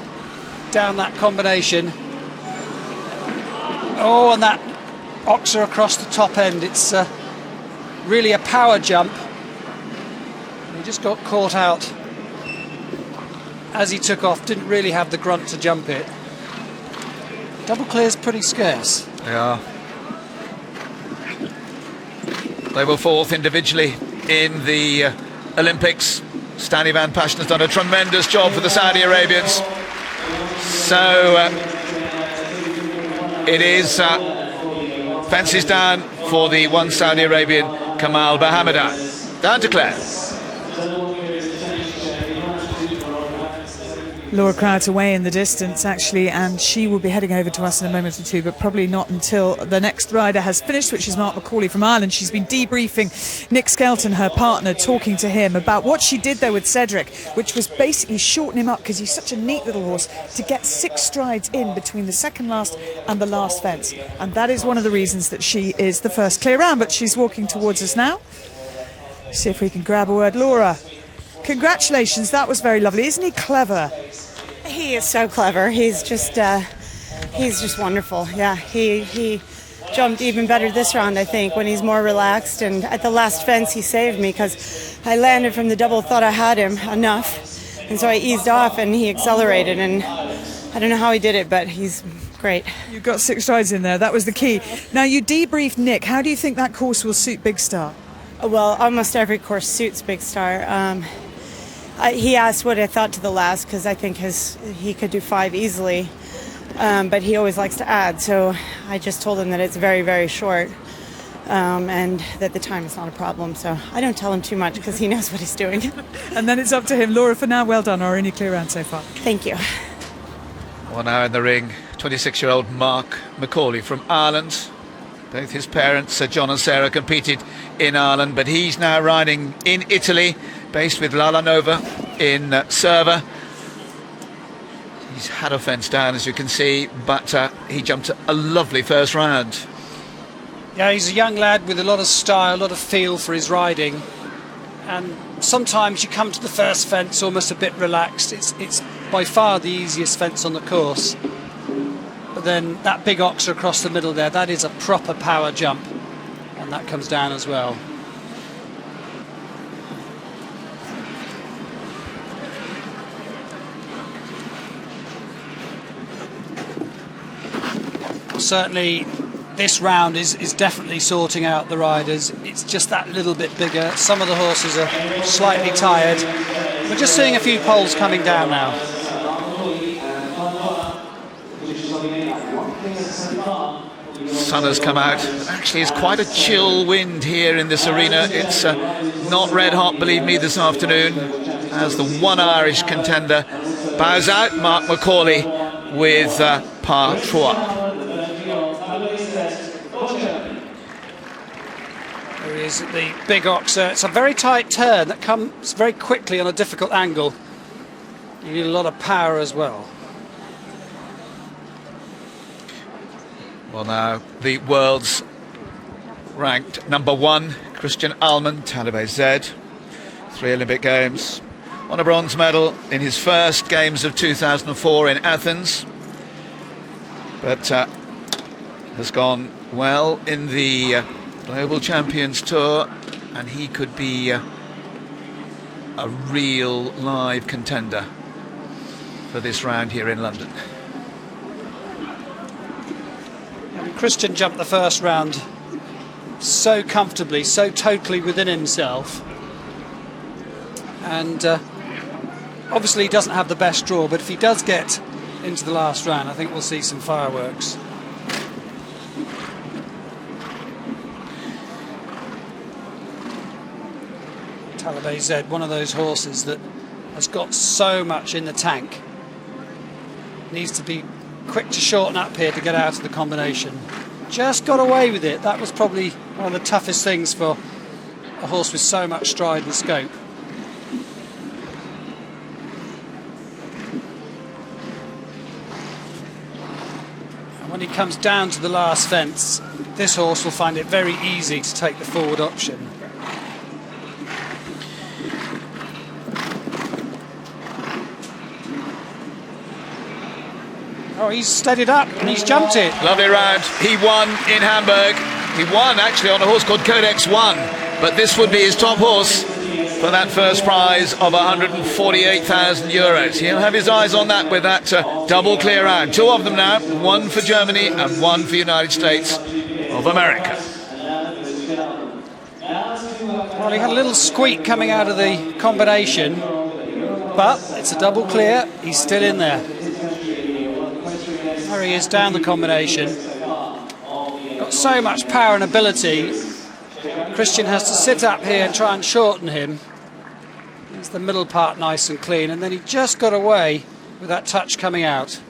down that combination. Oh, and that oxer across the top end. It's really a power jump. He just got caught out as he took off. Didn't really have the grunt to jump it. Double clear's pretty scarce. Yeah. They were 4th individually in the Olympics. Stanley Van Passion has done a tremendous job for the Saudi Arabians. So it is fences down for the one Saudi Arabian, Kamal Bahamadan. Down to Claire. Laura Kraut away in the distance, actually, and she will be heading over to us in a moment or two, but probably not until the next rider has finished, which is Mark McCauley from Ireland. She's been debriefing Nick Skelton, her partner, talking to him about what she did there with Cedric, which was basically shorten him up, because he's such a neat little horse, to get 6 strides in between the second last and the last fence. And that is one of the reasons that she is the first clear round, but she's walking towards us now. See if we can grab a word. Laura, congratulations, that was very lovely. Isn't he clever? He is so clever. He's just wonderful. Yeah, he jumped even better this round, I think, when he's more relaxed. And at the last fence, he saved me because I landed from the double, thought I had him enough. And so I eased off and he accelerated. And I don't know how he did it, but he's great. You got 6 strides in there. That was the key. Now, you debriefed Nick. How do you think that course will suit Big Star? Well, almost every course suits Big Star. He asked what I thought to the last because I think he could do 5 easily. But he always likes to add, so I just told him that it's very, very short and that the time is not a problem. So I don't tell him too much because he knows what he's doing. And then it's up to him. Laura, for now, well done. Our only clear round so far. Thank you. Well, now in the ring, 26-year-old Mark McCauley from Ireland. Both his parents, Sir John and Sarah, competed in Ireland, but he's now riding in Italy, based with Lala Nova in Serva. He's had a fence down, as you can see, but he jumped a lovely first round. Yeah, he's a young lad with a lot of style, a lot of feel for his riding. And sometimes you come to the first fence almost a bit relaxed. It's by far the easiest fence on the course. But then that big oxer across the middle there, that is a proper power jump. And that comes down as well. Certainly this round is definitely sorting out the riders. It's just that little bit bigger. Some of the horses are slightly tired. We're just seeing a few poles coming down now. Sun has come out. Actually, it's quite a chill wind here in this arena. It's not red hot, believe me, this afternoon, as the one Irish contender bows out. Mark McCauley with par 3. There he is at the big oxer. It's a very tight turn that comes very quickly on a difficult angle. You need a lot of power as well. Well, now the world's ranked number 1, Christian Alman, Talibé Z, 3 Olympic Games, won a bronze medal in his first Games of 2004 in Athens, but has gone well in the Global Champions Tour, and he could be a real live contender for this round here in London. Christian jumped the first round so comfortably, so totally within himself, and obviously he doesn't have the best draw, but if he does get into the last round, I think we'll see some fireworks. Talibé Z, one of those horses that has got so much in the tank, needs to be quick to shorten up here to get out of the combination. Just got away with it. That was probably one of the toughest things for a horse with so much stride and scope. And when he comes down to the last fence, this horse will find it very easy to take the forward option. Oh, he's steadied up and he's jumped it. Lovely round. He won in Hamburg. He won actually on a horse called Codex 1, but this would be his top horse for that first prize of €148,000. He'll have his eyes on that with that double clear round. 2 of them now, 1 for Germany and 1 for the United States of America. Well, he had a little squeak coming out of the combination, but it's a double clear. He's still in there. There he is down the combination. Got so much power and ability. Christian has to sit up here and try and shorten him. There's the middle part nice and clean, and then he just got away with that touch coming out.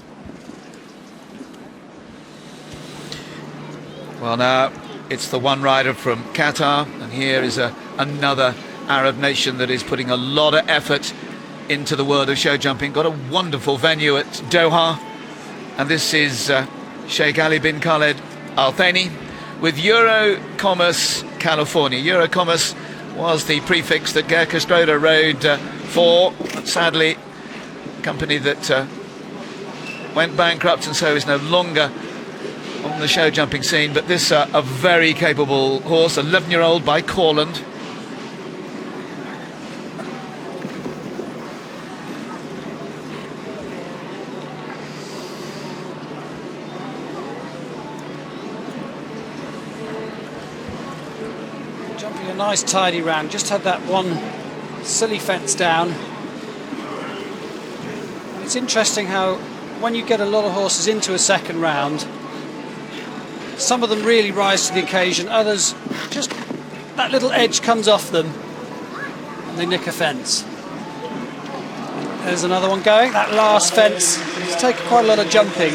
Well, now it's the one rider from Qatar, and here is another Arab nation that is putting a lot of effort into the world of show jumping. Got a wonderful venue at Doha, and this is Sheikh Ali bin Khaled Al Thani with Eurocommerce California. Eurocommerce was the prefix that Gerke Stroder rode for. Sadly, a company that went bankrupt and so is no longer on the show jumping scene, but this a very capable horse, 11-year-old by Corland. Jumping a nice tidy round, just had that one silly fence down. And it's interesting how when you get a lot of horses into a second round, some of them really rise to the occasion, others just that little edge comes off them and they nick a fence. There's another one going, that last fence. It's taken quite a lot of jumping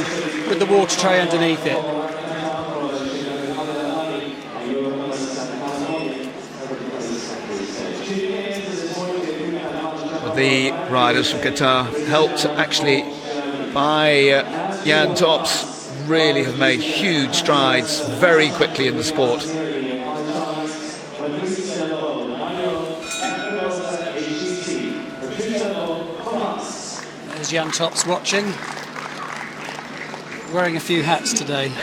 with the water tray underneath it. The riders from Qatar, helped actually by Jan Tops, really have made huge strides very quickly in the sport. There's Jan Tops watching, wearing a few hats today.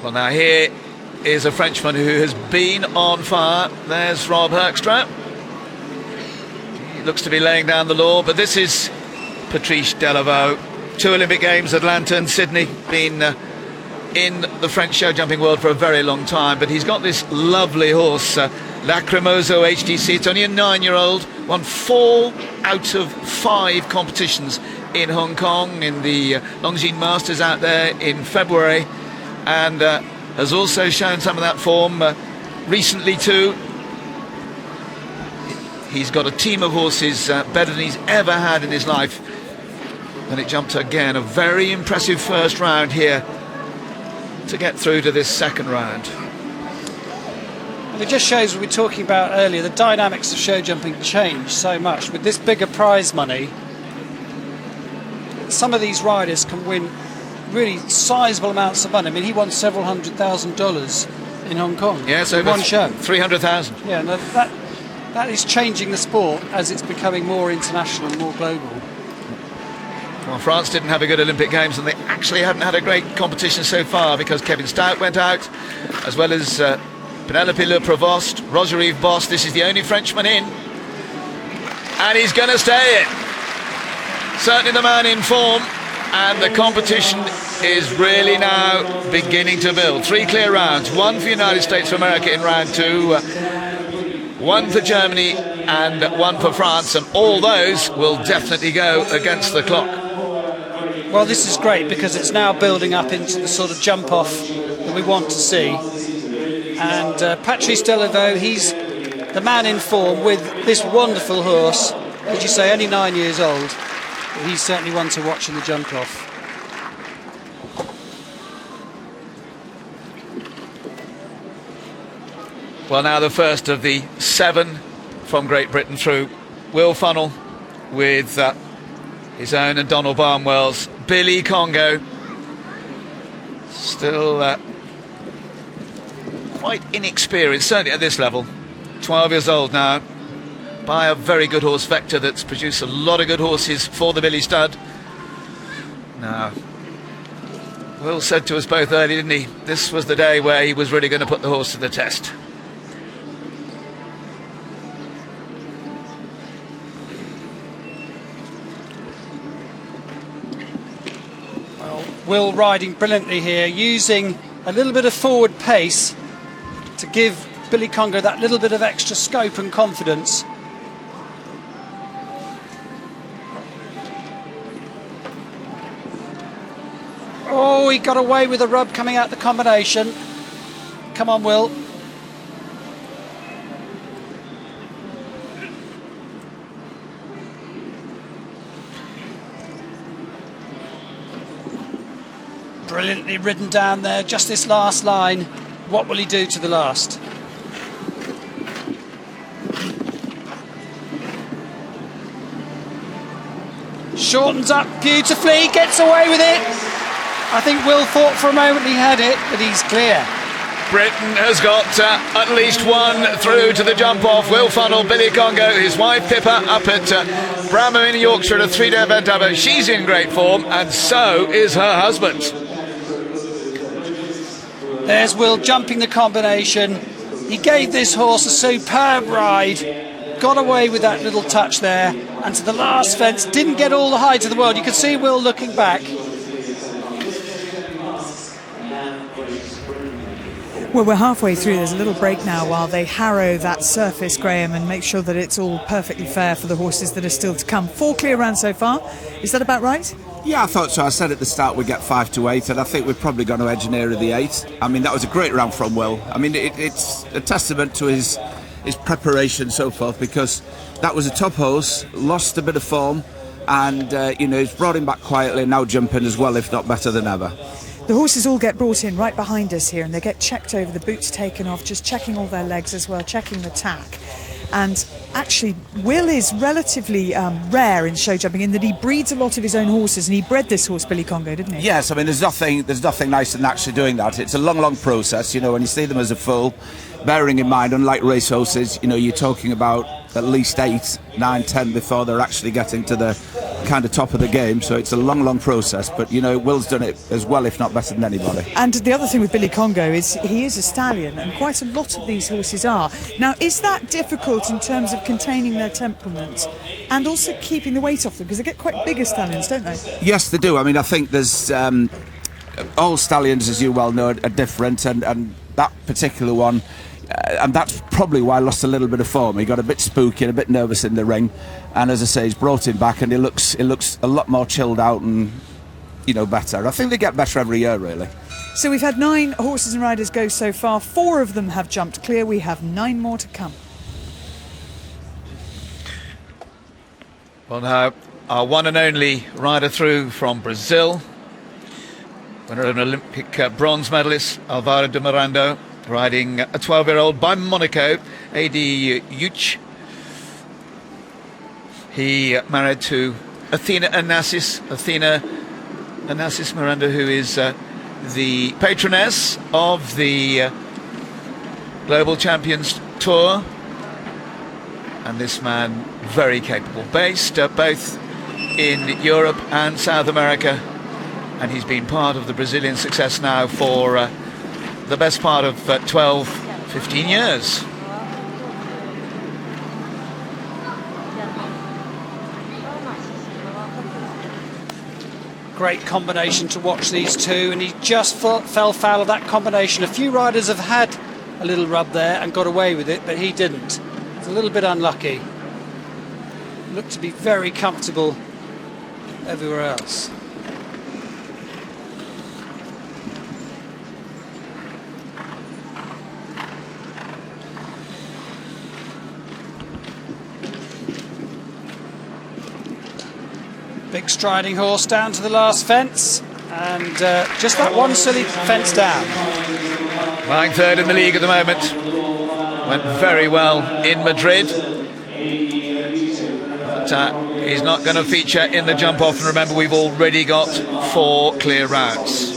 Well, now here is a Frenchman who has been on fire. There's Rob Hoekstra. Looks to be laying down the law, but this is Patrice Delaveau. 2 Olympic Games, Atlanta and Sydney, been in the French show jumping world for a very long time, but he's got this lovely horse, Lacrimoso HTC. It's only a 9-year-old, won 4 out of 5 competitions in Hong Kong in the Longines Masters out there in February, and has also shown some of that form recently too. He's got a team of horses better than he's ever had in his life. And it jumped again, a very impressive first round here to get through to this second round. And it just shows what we were talking about earlier, the dynamics of show jumping changed so much. With this bigger prize money, some of these riders can win really sizable amounts of money. I mean, he won several $100,000 in Hong Kong. Yeah, so one show. 300,000. Yeah, no, that is changing the sport as it's becoming more international and more global. Well, France didn't have a good Olympic Games, and they actually haven't had a great competition so far because Kevin Stout went out, as well as Penelope Le Provost, Roger-Yves Boss. This is the only Frenchman in, and he's going to stay in. Certainly the man in form, and the competition is really now beginning to build. 3 clear rounds, 1 for United States of America in round 2, 1 for Germany and 1 for France, and all those will definitely go against the clock. Well, this is great because it's now building up into the sort of jump-off that we want to see. And Patrice Delaveau, he's the man in form with this wonderful horse. As you say, only 9 years old. But he's certainly one to watch in the jump-off. Well, now the first of the 7 from Great Britain through. Will Funnell with his own and Donald Barnwell's Billy Congo. Still quite inexperienced, certainly at this level. 12 years old now, by a very good horse, Vector, that's produced a lot of good horses for the Billy Stud. Now, Will said to us both earlier, didn't he? This was the day where he was really going to put the horse to the test. Will riding brilliantly here, using a little bit of forward pace to give Billy Congo that little bit of extra scope and confidence. Oh, he got away with a rub coming out the combination. Come on, Will. Brilliantly ridden down there, just this last line. What will he do to the last? Shortens up beautifully, gets away with it. I think Will thought for a moment he had it, but he's clear. Britain has got at least one through to the jump-off. Will Funnell, Billy Congo, his wife Pippa up at Bramham in Yorkshire at a 3-day event. She's in great form, and so is her husband. There's Will jumping the combination. He gave this horse a superb ride, got away with that little touch there, and to the last fence, didn't get all the height of the world. You can see Will looking back. Well, we're halfway through. There's a little break now while they harrow that surface, Graham, and make sure that it's all perfectly fair for the horses that are still to come. 4 clear rounds so far. Is that about right? Yeah, I thought so. I said at the start we'd get 5 to 8, and I think we're probably going to edge nearer the 8. I mean, that was a great round from Will. I mean, it's a testament to his preparation so forth, because that was a top horse, lost a bit of form, and he's brought him back quietly, now jumping as well, if not better than ever. The horses all get brought in right behind us here, and they get checked over, the boots taken off, just checking all their legs as well, checking the tack. And actually, Will is relatively rare in show jumping in that he breeds a lot of his own horses, and he bred this horse, Billy Congo, didn't he? Yes, I mean, there's nothing nicer than actually doing that. It's a long process, when you see them as a foal, bearing in mind, unlike race horses, you're talking about at least 8, 9, 10 before they're actually getting to the kind of top of the game. So it's a long process, but Will's done it as well, if not better than anybody. And the other thing with Billy Congo is he is a stallion, and quite a lot of these horses are. Now, is that difficult in terms of containing their temperament and also keeping the weight off them, because they get quite bigger stallions, don't they? Yes, they do. I mean, I think there's all stallions, as you well know, are different, and that particular one, and that's probably why I lost a little bit of form. He got a bit spooky and a bit nervous in the ring, and as I say, he's brought him back, and it looks a lot more chilled out and better. I think they get better every year, really. So we've had 9 horses and riders go so far. 4 of them have jumped clear. We have 9 more to come. Well, now our one and only rider through from Brazil, winner of an Olympic bronze medalist, Alvaro de Miranda, riding a 12-year-old by Monaco, A.D. Uch. He married to Athena Onassis Miranda, who is the patroness of the Global Champions Tour. And this man, very capable, based both in Europe and South America. And he's been part of the Brazilian success now for the best part of 12, 15 years. Great combination to watch, these two, and he just fell foul of that combination. A few riders have had a little rub there and got away with it, but he didn't. It's a little bit unlucky. Looked to be very comfortable everywhere else. Big striding horse down to the last fence, and just that one silly fence down. Lying third in the league at the moment. Went very well in Madrid. But he's not going to feature in the jump off, and remember, we've already got 4 clear rounds.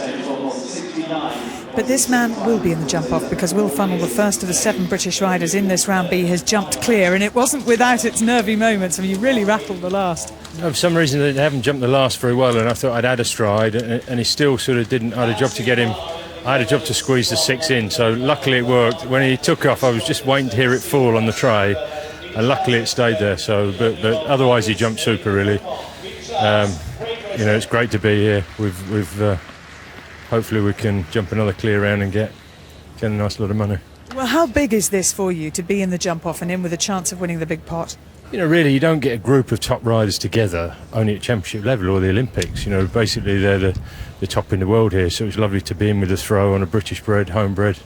But this man will be in the jump off, because Will Funnell, the first of the 7 British riders in this round B, has jumped clear, and it wasn't without its nervy moments. I mean, you really rattled the last. For some reason they haven't jumped the last very well, and I thought I'd add a stride, and he still sort of didn't. I had a job to get him. I had a job to squeeze the 6 in, so luckily it worked. When he took off, I was just waiting to hear it fall on the tray, and luckily it stayed there. So, but otherwise he jumped super, really. It's great to be here. We've hopefully we can jump another clear round and get a nice lot of money. Well, how big is this for you, to be in the jump off and in with a chance of winning the big pot? Really, you don't get a group of top riders together only at championship level or the Olympics. Basically they're the top in the world here, so it's lovely to be in with a throw on a British-bred, homebred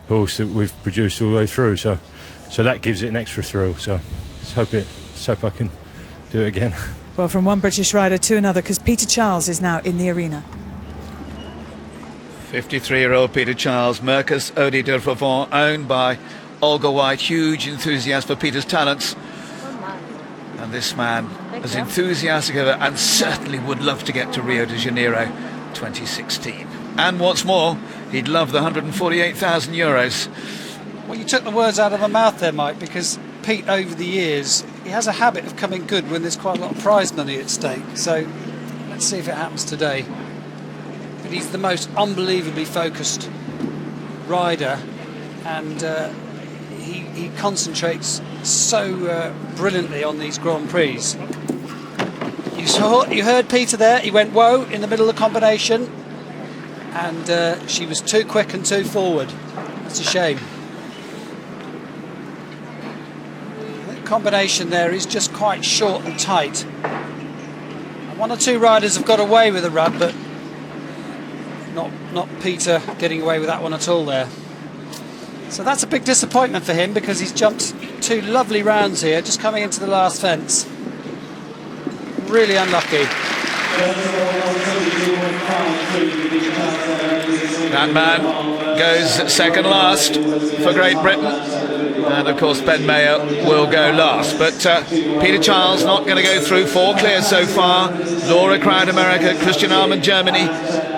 horse that we've produced all the way through. So that gives it an extra thrill. So let's hope I can do it again. Well, from one British rider to another, because Peter Charles is now in the arena. 53-year-old Peter Charles, Mercus Odi de Favon, owned by Olga White. Huge enthusiast for Peter's talents. And this man is enthusiastic of it, and certainly would love to get to Rio de Janeiro 2016. And what's more, He'd love the €148,000. Well, you took the words out of my mouth there, Mike, because Pete, over the years, he has a habit of coming good when there's quite a lot of prize money at stake. So let's see if it happens today. But he's the most unbelievably focused rider, and he concentrates so brilliantly on these Grand Prix. You heard Peter there. He went whoa in the middle of the combination, and she was too quick and too forward. That's a shame. The combination there is just quite short and tight. And one or two riders have got away with a run, but not Peter getting away with that one at all there. So that's a big disappointment for him, because he's jumped 2 lovely rounds here, just coming into the last fence. Really unlucky. That man goes second last for Great Britain, and of course Ben Mayer will go last, but Peter Childs not going to go through. 4 clear so far. Laura Crowd, America. Christian Armand, Germany.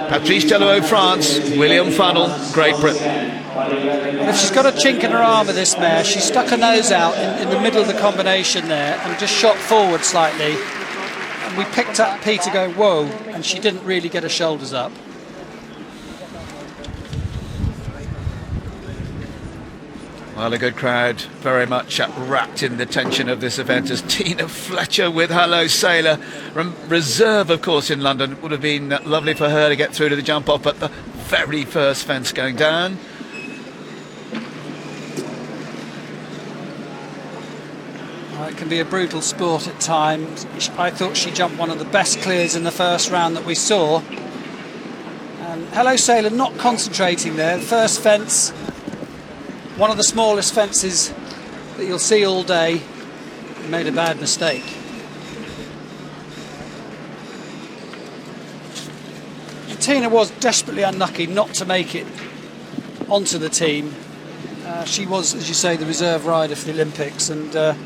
Patrice Deloitte, France. William Funnell, Great Britain. If she's got a chink in her armour, this mare, she stuck her nose out in the middle of the combination there and just shot forward slightly, and we picked up Peter going whoa, and she didn't really get her shoulders up. Well, a good crowd, very much wrapped in the tension of this event, as Tina Fletcher with Hello Sailor, reserve of course in London. It would have been lovely for her to get through to the jump off, but the very first fence going down. It can be a brutal sport at times. I thought she jumped one of the best clears in the first round that we saw. And Hello Sailor not concentrating there. The first fence, one of the smallest fences that you'll see all day, made a bad mistake. And Tina was desperately unlucky not to make it onto the team. She was, as you say, the reserve rider for the Olympics, and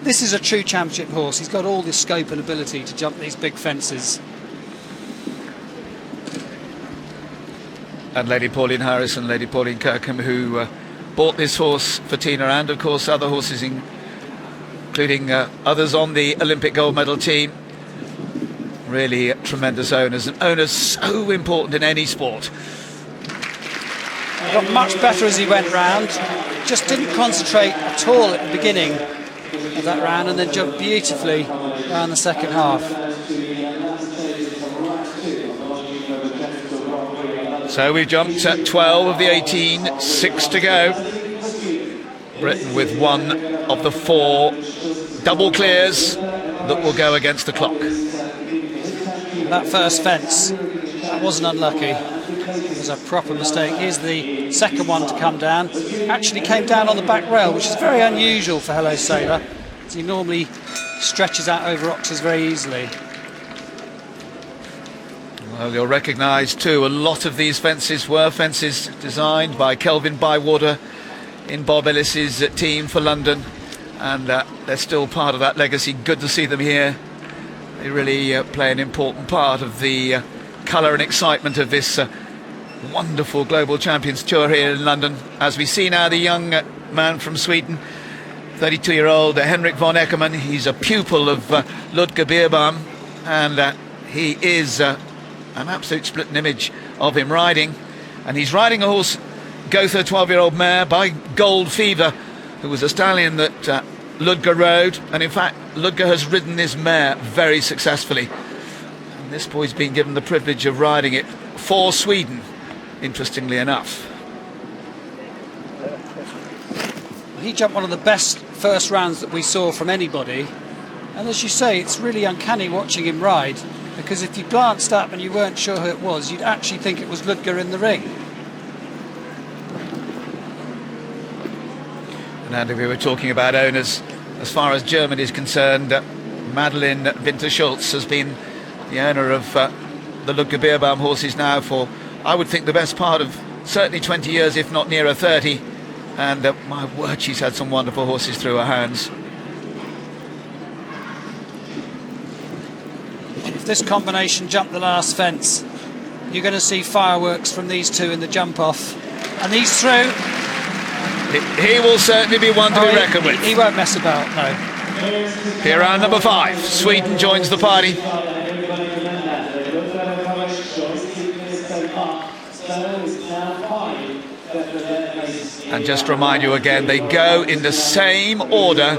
this is a true championship horse. He's got all the scope and ability to jump these big fences. And Lady Pauline Harris and Lady Pauline Kirkham, who bought this horse for Tina, and of course other horses, including others on the Olympic gold medal team. Really tremendous owners, and owners so important in any sport. He got much better as he went round. Just didn't concentrate at all at the beginning of that round, and then jumped beautifully around the second half. So we've jumped at 12 of the 18, 6 to go. Britain with one of the 4 double clears that will go against the clock. That first fence, that wasn't unlucky. It was a proper mistake. Here's the second one to come down. Actually came down on the back rail, which is very unusual for Hello Sailor, as he normally stretches out over oxes very easily. Well, you'll recognise too, a lot of these fences were fences designed by Kelvin Bywater in Bob Ellis's team for London, and they're still part of that legacy. Good to see them here. They really play an important part of the colour and excitement of this wonderful Global Champions Tour here in London. As we see now the young man from Sweden, 32-year-old Henrik von Eckermann. He's a pupil of Ludger Beerbaum, and he is an absolute splitting image of him riding. And he's riding a horse, Gotha, 12-year-old mare by Gold Fever, who was a stallion that Ludger rode, and in fact Ludger has ridden this mare very successfully, and this boy's been given the privilege of riding it for Sweden, interestingly enough. He jumped one of the best first rounds that we saw from anybody, and as you say, it's really uncanny watching him ride, because if you glanced up and you weren't sure who it was, you'd actually think it was Ludger in the ring. And we were talking about owners. As far as Germany is concerned, Madeline Winter-Schultz has been the owner of the Ludger Beerbaum horses now for, I would think, the best part of certainly 20 years, if not nearer 30. And my word, she's had some wonderful horses through her hands. If this combination jumped the last fence, you're going to see fireworks from these two in the jump off. And he's through. He will certainly be one to be reckoned with. He won't mess about, no. Here round number 5, Sweden joins the party. And just to remind you again, they go in the same order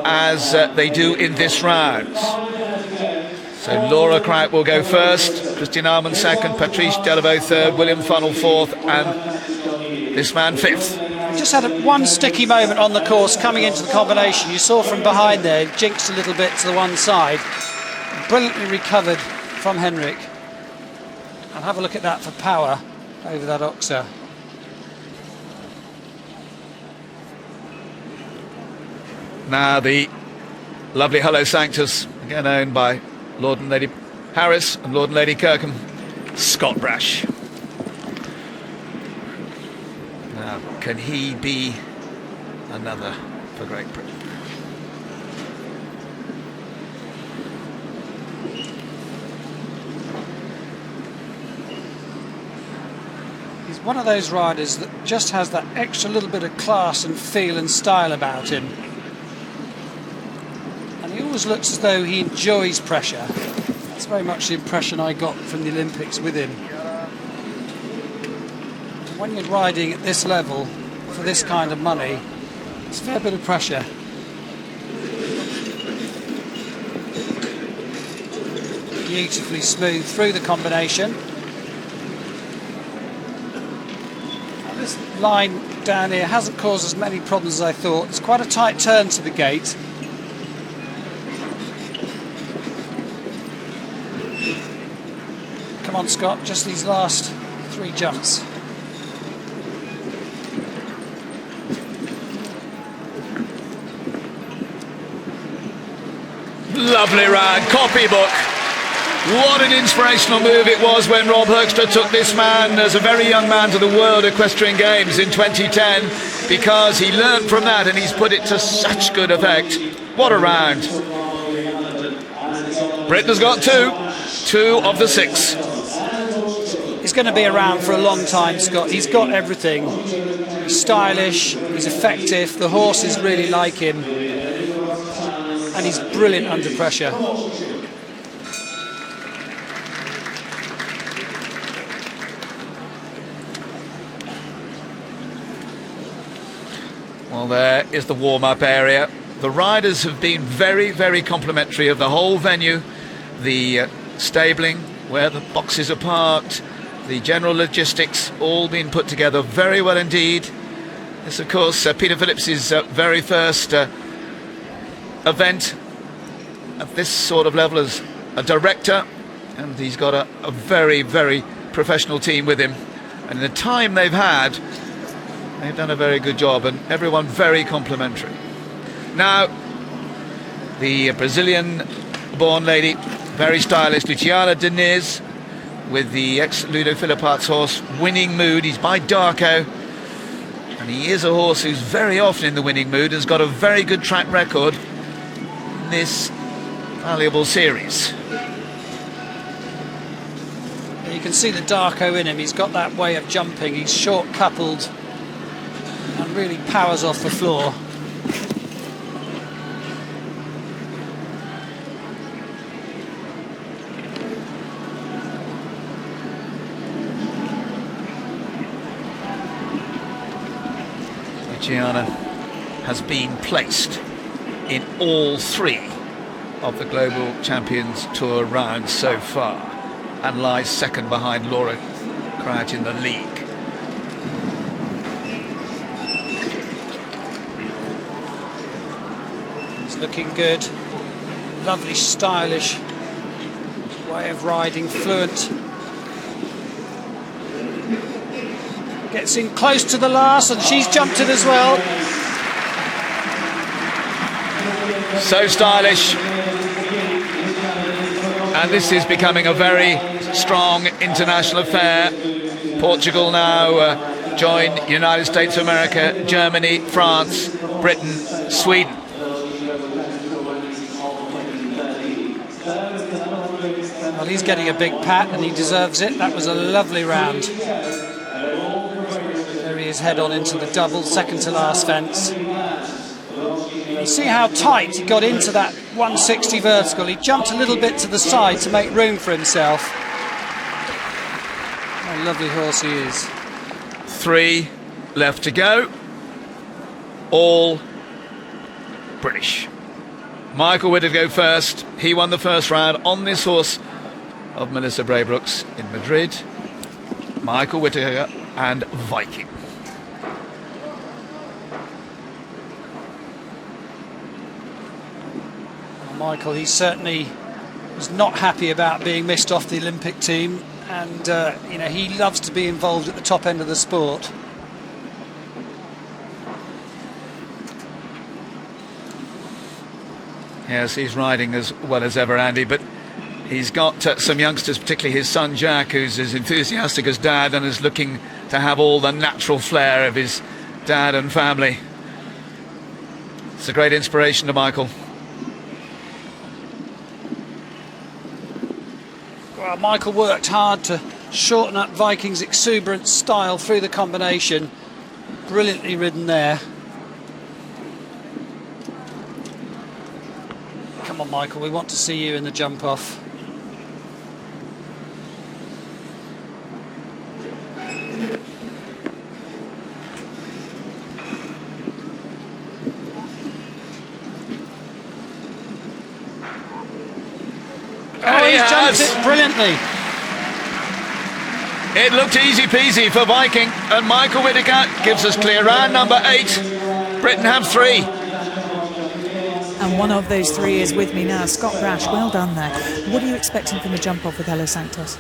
as they do in this round. So Laura Kraut will go first, Christian Ahlmann second, Patrice Delaveau third, William Funnell fourth, and this man fifth. Just had one sticky moment on the course coming into the combination. You saw from behind there, jinxed a little bit to the one side. Brilliantly recovered from Henrik. And have a look at that for power over that Oxer. Now the lovely Hello Sanctus, again owned by Lord and Lady Harris and Lord and Lady Kirkham, Scott Brash. Now, can he be another for Great Britain? He's one of those riders that just has that extra little bit of class and feel and style about him. And he always looks as though he enjoys pressure. That's very much the impression I got from the Olympics with him. When you're riding at this level for this kind of money, it's a fair bit of pressure. Beautifully smooth through the combination. And this line down here hasn't caused as many problems as I thought. It's quite a tight turn to the gate. Come on, Scott, just these last 3 jumps. Lovely round, copybook. What an inspirational move it was when Rob Hoekstra took this man as a very young man to the World Equestrian Games in 2010, because he learned from that and he's put it to such good effect. What a round. Britain has got 2 of the 6. He's going to be around for a long time, Scott. He's got everything. He's stylish, he's effective, the horses really like him, and he's brilliant under pressure. Well, there is the warm-up area. The riders have been very, very complimentary of the whole venue. The stabling, where the boxes are parked, the general logistics, all been put together very well indeed. This, of course, Peter Phillips' very first event at this sort of level as a director, and he's got a very, very professional team with him. And in the time they've had, they've done a very good job, and everyone very complimentary. Now, the Brazilian-born lady, very stylish, Luciana Diniz, with the ex-Ludo Philippart's horse, Winning Mood. He's by Darko, and he is a horse who's very often in the winning mood, has got a very good track record in this valuable series. You can see the Darko in him. He's got that way of jumping. He's short-coupled and really powers off the floor. Luciana has been placed in all 3 of the Global Champions Tour rounds so far, and lies second behind Laura Kraut in the league. He's looking good. Lovely, stylish way of riding, fluent. Gets in close to the last, and she's jumped it as well. So stylish. And this is becoming a very strong international affair. Portugal now join United States of America, Germany, France, Britain, Sweden. Well, he's getting a big pat and he deserves it. That was a lovely round. There he is, head on into the double, second to last fence. You see how tight he got into that 160 vertical. He jumped a little bit to the side to make room for himself. What a lovely horse he is. 3 left to go. All British. Michael Whittaker go first. He won the first round on this horse of Melissa Braybrooks in Madrid. Michael Whittaker and Viking. Michael, he certainly was not happy about being missed off the Olympic team, and you know, he loves to be involved at the top end of the sport. Yes, he's riding as well as ever, Andy, but he's got some youngsters, particularly his son Jack, who's as enthusiastic as Dad and is looking to have all the natural flair of his dad and family. It's a great inspiration to Michael. Well, Michael worked hard to shorten up Viking's exuberant style through the combination. Brilliantly ridden there. Come on, Michael, we want to see you in the jump off. Oh, he's jumped it brilliantly. It looked easy peasy for Viking, and Michael Whittaker gives us clear round number 8. Britain have 3. And one of those 3 is with me now. Scott Brash, well done there. What are you expecting from the jump off with Hello Sanctus?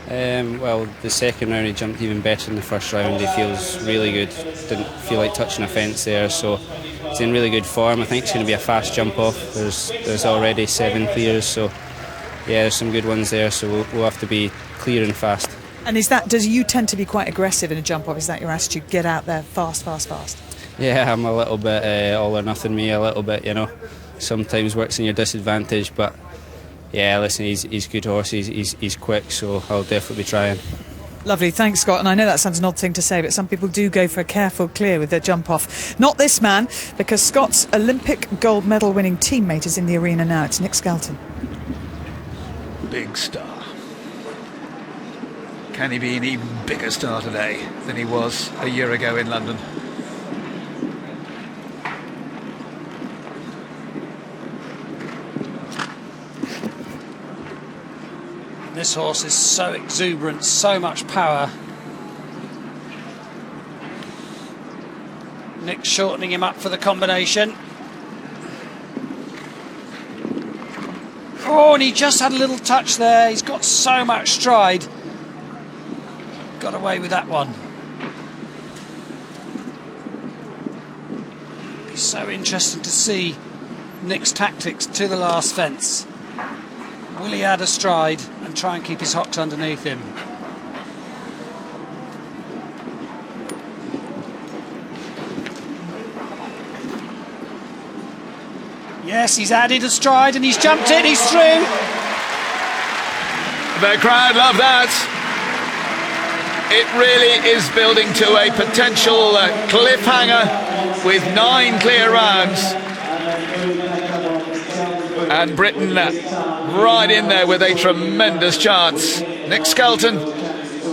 Well, the second round he jumped even better than the first round. He feels really good. Didn't feel like touching a fence there, so he's in really good form. I think it's going to be a fast jump off. There's already 7 clears, so yeah, there's some good ones there, so we'll have to be clear and fast. And does you tend to be quite aggressive in a jump off? Is that your attitude? Get out there fast, fast, fast? Yeah, I'm a little bit all or nothing me, a little bit, you know. Sometimes works in your disadvantage, but yeah, listen, he's a good horse, he's quick, so I'll definitely be trying. Lovely, thanks Scott, and I know that sounds an odd thing to say, but some people do go for a careful clear with their jump off. Not this man, because Scott's Olympic gold medal winning teammate is in the arena now. It's Nick Skelton. Big star. Can he be an even bigger star today than he was a year ago in London? This horse is so exuberant, so much power. Nick shortening him up for the combination. Oh, and he just had a little touch there. He's got so much stride. Got away with that one. Be so interesting to see Nick's tactics to the last fence. Will he add a stride and try and keep his hocks underneath him? Yes, he's added a stride and he's jumped it, he's through. The crowd love that. It really is building to a potential cliffhanger with 9 clear rounds. And Britain right in there with a tremendous chance. Nick Skelton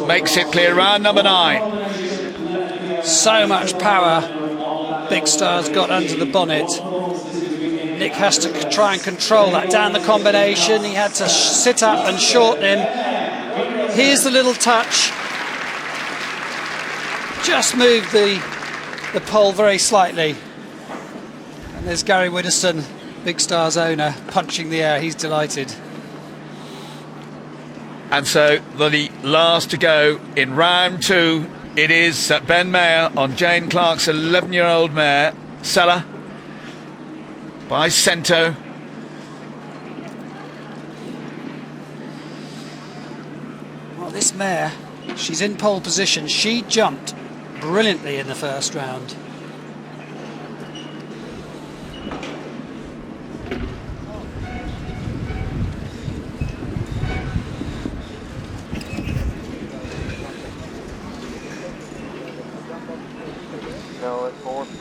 makes it clear round number 9. So much power Big Star's got under the bonnet. Nick has to try and control that down the combination. He had to sit up and shorten him. Here's the little touch. Just moved the pole very slightly. And there's Gary Widdowson, Big Star's owner, punching the air. He's delighted. And so the last to go in round 2, it is Ben Mayer on Jane Clark's 11-year-old mare, Sella, by Cento. Well, this mare, she's in pole position. She jumped brilliantly in the first round.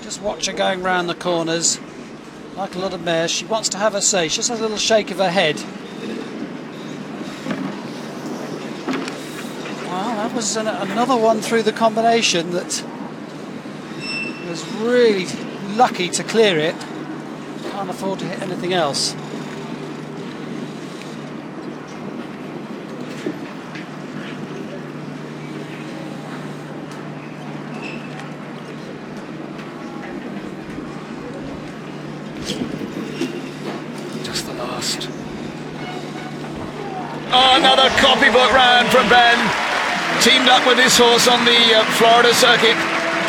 Just watch her going round the corners. Like a lot of mares, she wants to have her say. She just has a little shake of her head. Well, that was another one through the combination that was really lucky to clear it. Can't afford to hit anything else. Just the last. Oh, another copybook round from Ben. Teamed up with his horse on the Florida circuit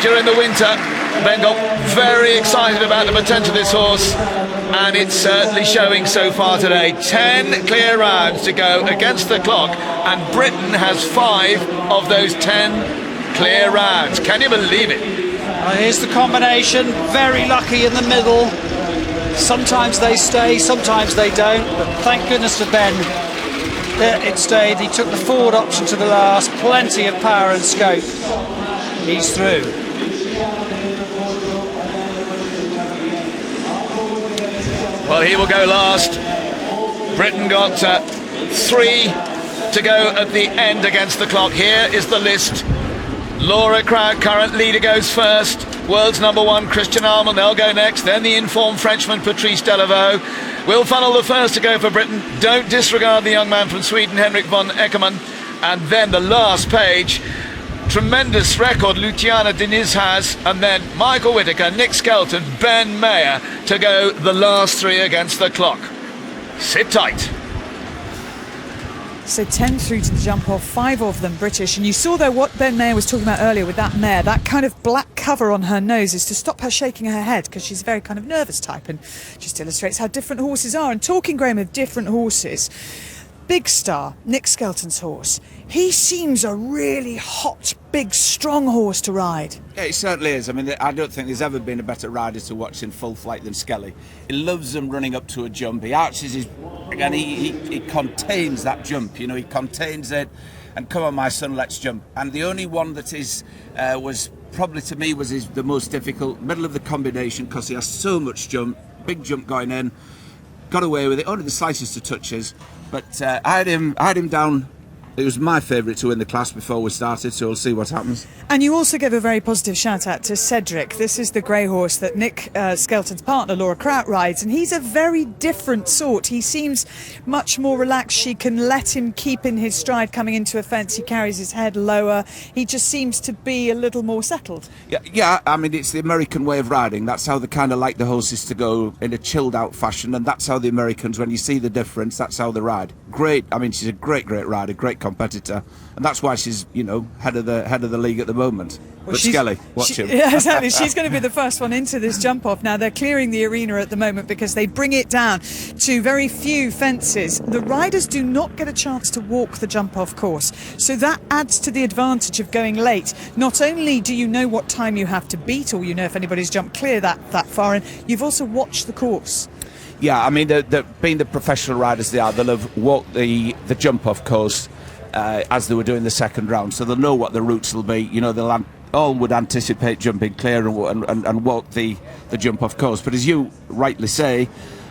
during the winter. Ben got very excited about the potential of this horse, and it's certainly showing so far today. 10 clear rounds to go against the clock, and Britain has 5 of those 10 clear rounds. Can you believe it? Here's the combination, very lucky in the middle. Sometimes they stay, sometimes they don't, but thank goodness for Ben. There it stayed. He took the forward option to the last, plenty of power and scope. He's through. Well, he will go last. Britain got 3 to go at the end against the clock. Here is the list. Laura Crabb, current leader, goes first. World's number 1, Christian Armand, they'll go next. Then the informed Frenchman, Patrice Delaveau. Will Funnel the first to go for Britain. Don't disregard the young man from Sweden, Henrik von Eckermann. And then the last page, tremendous record Luciana Diniz has. And then Michael Whitaker, Nick Skelton, Ben Mayer to go the last 3 against the clock. Sit tight. So 10 through to the jump off, 5 of them British. And you saw though what Ben Mayer was talking about earlier with that mare, that kind of black cover on her nose is to stop her shaking her head, because she's a very kind of nervous type, and just illustrates how different horses are. And talking, Graham, of different horses, Big Star, Nick Skelton's horse, he seems a really hot, big, strong horse to ride. Yeah, it certainly is. I mean, I don't think there's ever been a better rider to watch in full flight than Skelly. He loves them running up to a jump. He arches his... Again, he contains that jump, you know, he contains it. And come on, my son, let's jump. And the only one that was probably to me was the most difficult, middle of the combination, because he has so much jump, big jump going in. Got away with it, only the slightest of touches. But I had him down. It was my favourite to win the class before we started, so we'll see what happens. And you also gave a very positive shout out to Cedric. This is the grey horse that Nick Skelton's partner Laura Kraut rides, and he's a very different sort. He seems much more relaxed. She can let him keep in his stride coming into a fence. He carries his head lower. He just seems to be a little more settled. Yeah, I mean, it's the American way of riding. That's how they kind of like the horses to go, in a chilled out fashion, and that's how the Americans, when you see the difference, that's how they ride. Great. I mean, she's a great rider, great competitor, and that's why she's, you know, head of the league at the moment. Well, but Skelly, watch him. Yeah, exactly. She's going to be the first one into this jump off. Now they're clearing the arena at the moment because they bring it down to very few fences. The riders do not get a chance to walk the jump off course, so that adds to the advantage of going late. Not only do you know what time you have to beat, or you know if anybody's jumped clear that far in, you've also watched the course. Yeah, I mean, being the professional riders they are, they'll have walked the jump-off course as they were doing the second round, so they'll know what the routes will be. You know, they'll all would anticipate jumping clear and walk the jump-off course. But as you rightly say,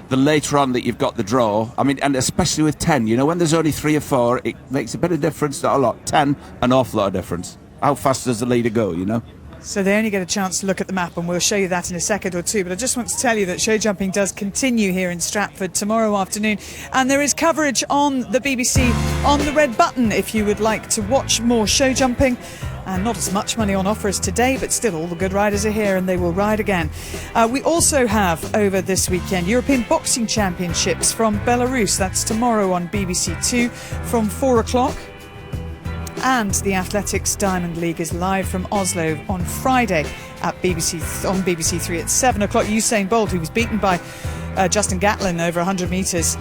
the later on that you've got the draw, I mean, and especially with 10, you know, when there's only 3 or 4, it makes a bit of difference, not a lot. 10, an awful lot of difference. How fast does the leader go, you know? So they only get a chance to look at the map, and we'll show you that in a second or two. But I just want to tell you that show jumping does continue here in Stratford tomorrow afternoon, and there is coverage on the BBC on the red button if you would like to watch more show jumping. And not as much money on offer as today, but still all the good riders are here and they will ride again. We also have over this weekend European Boxing Championships from Belarus. That's tomorrow on BBC 2 from 4 o'clock. And the Athletics Diamond League is live from Oslo on Friday at BBC 3 at 7 o'clock. Usain Bolt, who was beaten by Justin Gatlin over 100 metres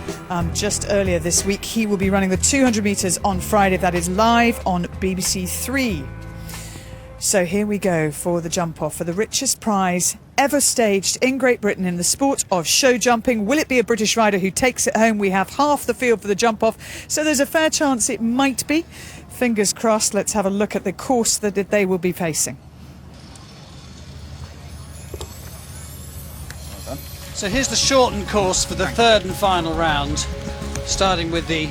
just earlier this week, he will be running the 200 metres on Friday. That is live on BBC 3. So here we go for the jump off for the richest prize ever staged in Great Britain in the sport of show jumping. Will it be a British rider who takes it home? We have half the field for the jump off, so there's a fair chance it might be. Fingers crossed. Let's have a look at the course that they will be facing. So here's the shortened course for the third and final round, starting with the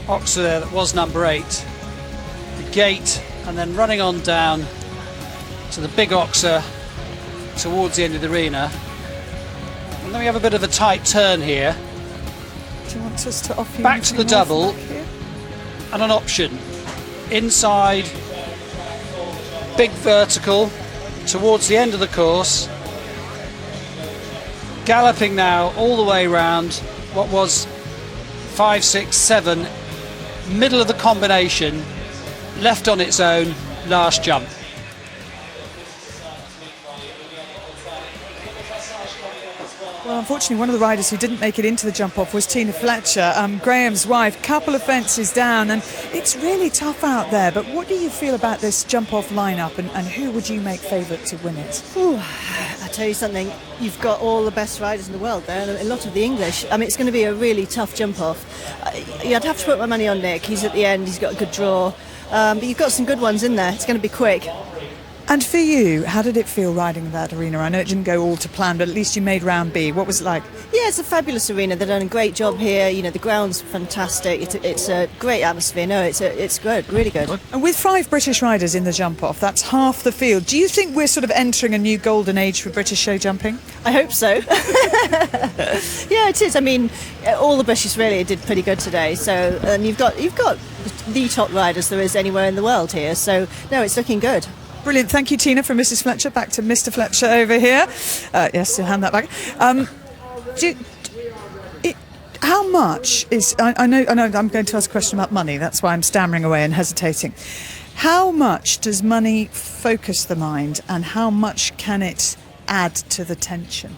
Oxer there that was number 8, the gate, and then running on down to the big Oxer towards the end of the arena. And then we have a bit of a tight turn here. Do you want us to offer you back to the double and an option inside, big vertical towards the end of the course, galloping now all the way round what was 5, 6, 7, middle of the combination, left on its own, last jump. Well, unfortunately, one of the riders who didn't make it into the jump-off was Tina Fletcher, Graham's wife. Couple of fences down, and it's really tough out there. But what do you feel about this jump-off lineup, and who would you make favourite to win it? Ooh, I tell you something, you've got all the best riders in the world there, and a lot of the English. I mean, it's going to be a really tough jump-off. I'd have to put my money on Nick. He's at the end, he's got a good draw. But you've got some good ones in there. It's going to be quick. And for you, how did it feel riding that arena? I know it didn't go all to plan, but at least you made round B. What was it like? Yeah, it's a fabulous arena. They've done a great job here. You know, the ground's fantastic. It's a great atmosphere. No, it's good, really good. And with 5 British riders in the jump-off, that's half the field. Do you think we're sort of entering a new golden age for British show jumping? I hope so. Yeah, it is. I mean, all the British really did pretty good today. So, and you've got the top riders there is anywhere in the world here. So, no, it's looking good. Brilliant. Thank you, Tina, from Mrs. Fletcher. Back to Mr. Fletcher over here. Yes, hand that back. How much is... I know I'm going to ask a question about money. That's why I'm stammering away and hesitating. How much does money focus the mind, and how much can it add to the tension?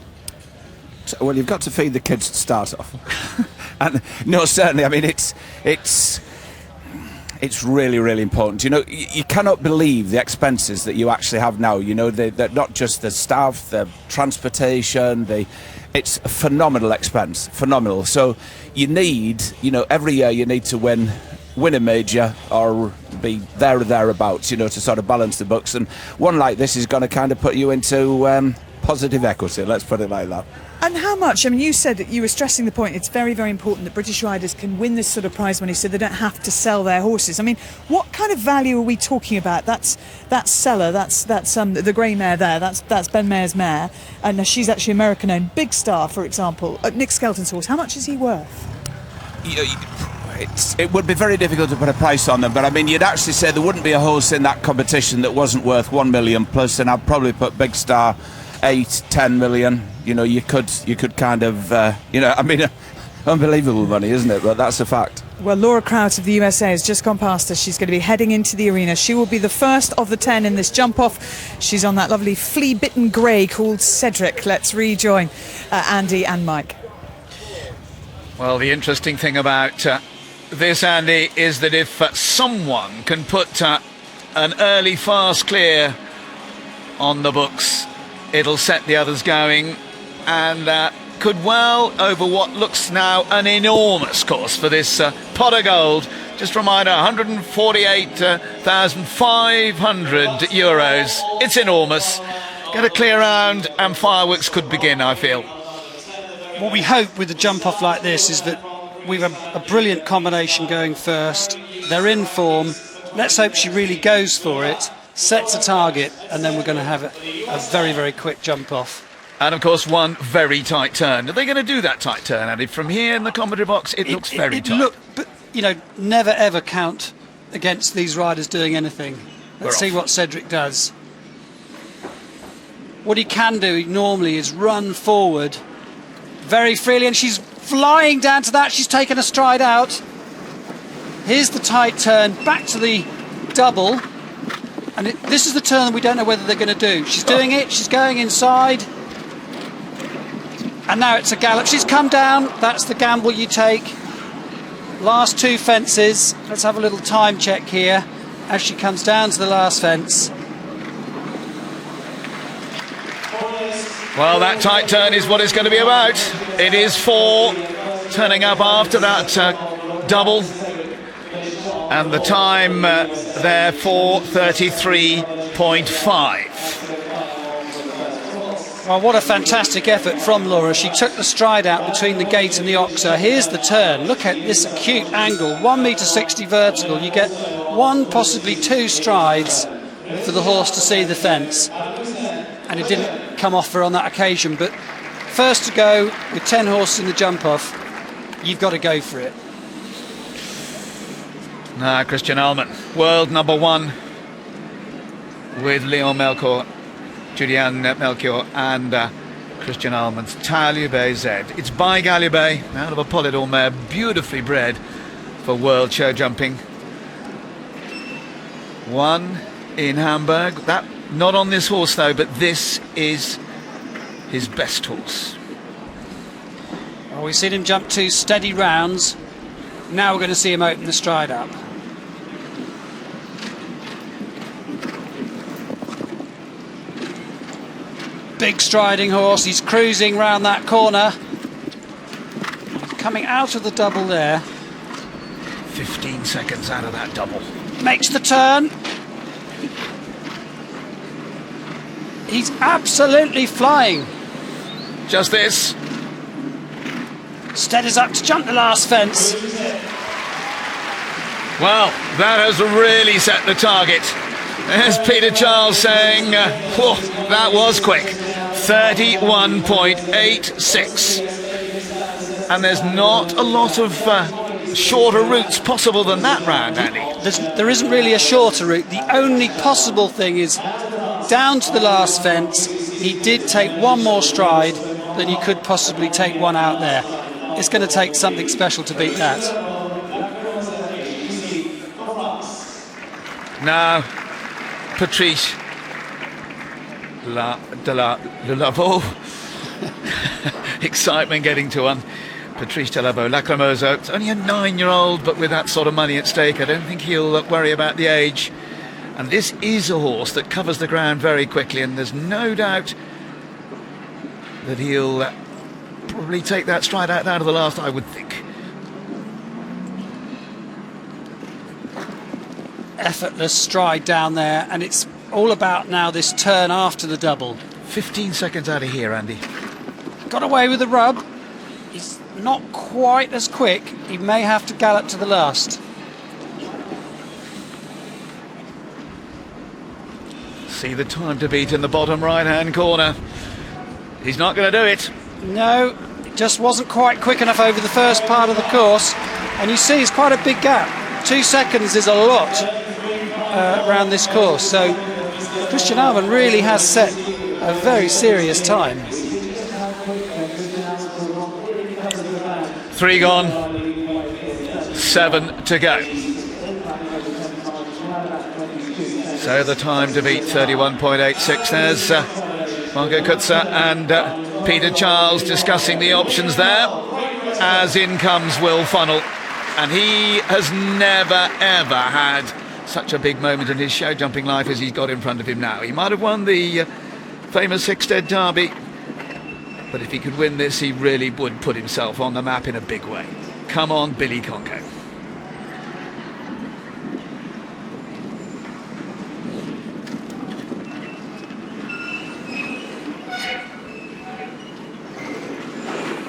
So, well, you've got to feed the kids to start off. And no, certainly. I mean, it's really, really important. You know, you cannot believe the expenses that you actually have now. You know, they're not just the staff, the transportation, it's a phenomenal expense, phenomenal. So you need, you know, every year you need to win a major or be there or thereabouts, you know, to sort of balance the books. And one like this is going to kind of put you into positive equity, let's put it like that. And how much? I mean, you said that you were stressing the point, it's very, very important that British riders can win this sort of prize money so they don't have to sell their horses. I mean, what kind of value are we talking about? That's Seller, that's the grey mare there, that's Ben Maher's mare, and she's actually American-owned. Big Star, for example, Nick Skelton's horse, how much is he worth? It would be very difficult to put a price on them, but I mean, you'd actually say there wouldn't be a horse in that competition that wasn't worth 1 million plus, and I'd probably put Big Star 8-10 million. You know, you could kind of, you know, I mean, unbelievable money, isn't it? But that's a fact. Well, Laura Kraut of the USA has just gone past us. She's going to be heading into the arena. She will be the first of the 10 in this jump-off. She's on that lovely flea-bitten grey called Cedric. Let's rejoin Andy and Mike. Well, the interesting thing about this, Andy, is that if someone can put an early fast clear on the books, it'll set the others going, and could well, over what looks now an enormous course for this pot of gold. Just a reminder, 148,500 euros. It's enormous. Get a clear round and fireworks could begin, I feel. What we hope with a jump-off like this is that we've a brilliant combination going first. They're in form. Let's hope she really goes for it, sets a target, and then we're going to have a very, very quick jump-off. And, of course, one very tight turn. Are they going to do that tight turn, Andy? From here in the commentary box, it looks very tight. But, you know, never, ever count against these riders doing anything. Let's see what Cedric does. What he can do normally is run forward very freely, and she's flying down to that. She's taken a stride out. Here's the tight turn, back to the double. And this is the turn that we don't know whether they're going to do. She's doing it, she's going inside. And now it's a gallop. She's come down, that's the gamble you take. Last 2 fences. Let's have a little time check here as she comes down to the last fence. Well, that tight turn is what it's going to be about. It is 4 turning up after that double. And the time there, 4:33.5. Well, what a fantastic effort from Laura. She took the stride out between the gate and the Oxer. Here's the turn. Look at this acute angle, 1.60 m vertical. You get 1, possibly 2 strides for the horse to see the fence. And it didn't come off her on that occasion. But first to go with 10 horses in the jump off, you've got to go for it. Now, Christian Ahlmann, world number 1 with Leon Melchior, Julian Melchior and Christian Ahlmann's Talubé Z. It's by Galubé, out of a Polydor mare, beautifully bred for world show jumping. 1 in Hamburg. That not on this horse though, but this is his best horse. Well, we've seen him jump 2 steady rounds. Now we're going to see him open the stride up. Big striding horse, he's cruising round that corner. Coming out of the double there. 15 seconds out of that double. Makes the turn. He's absolutely flying. Just this. Steadies up to jump the last fence. Well, that has really set the target. There's Peter Charles saying, that was quick. 31.86. And there's not a lot of shorter routes possible than that round, Andy. There isn't really a shorter route. The only possible thing is down to the last fence. He did take 1 more stride than you could possibly take 1 out there. It's going to take something special to beat that. Now, Patrice Delaveau. Excitement getting to one. Patrice Delaveau, Lacrimosa. It's only a 9-year-old, but with that sort of money at stake, I don't think he'll worry about the age. And this is a horse that covers the ground very quickly, and there's no doubt that he'll probably take that stride out of the last, I would think. Effortless stride down there, and it's all about now this turn after the double. 15 seconds out of here, Andy. Got away with the rub. He's not quite as quick. He may have to gallop to the last. See the time to beat in the bottom right-hand corner. He's not going to do it. No, it just wasn't quite quick enough over the first part of the course. And you see it's quite a big gap. 2 seconds is a lot around this course. So Christian Ahlmann really has set a very serious time. 3 gone, 7 to go. So the time to beat 31.86. There's Marco Kutzer and Peter Charles discussing the options there, as in comes Will Funnell. And he has never ever had such a big moment in his show jumping life as he's got in front of him now. He might have won the famous Hickstead Derby, but if he could win this, he really would put himself on the map in a big way. Come on, Billy Conco.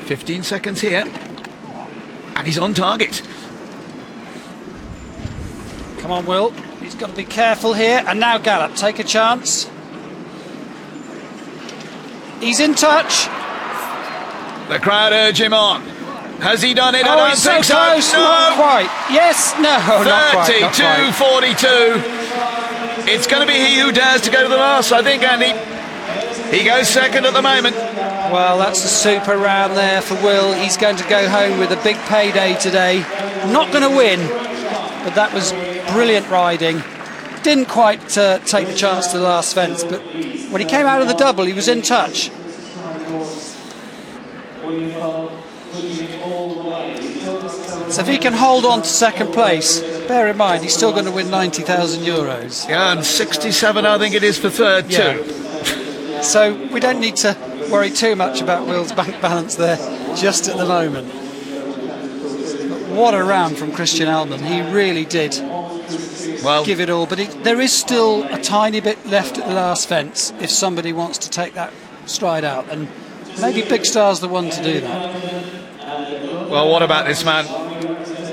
...15 seconds here, and he's on target. Come on, Will. He's got to be careful here. And now gallop. Take a chance. He's in touch. The crowd urge him on. Has he done it? Oh, I don't he's think so close. No. Not quite. Yes. No. Not quite. Not quite. 32-42. It's going to be he who dares to go to the last, I think, Andy. He goes second at the moment. Well, that's a super round there for Will. He's going to go home with a big payday today. Not going to win, but that was brilliant riding. Didn't quite take the chance to the last fence, but when he came out of the double, he was in touch. So if he can hold on to second place, bear in mind, he's still going to win 90,000 euros. Yeah, and 67, I think it is for third, too. So we don't need to worry too much about Will's bank balance there just at the moment. But what a round from Christian Ahlmann. He really did give it all, but there is still a tiny bit left at the last fence if somebody wants to take that stride out, and maybe Big Star's the one to do that. Well, what about this man?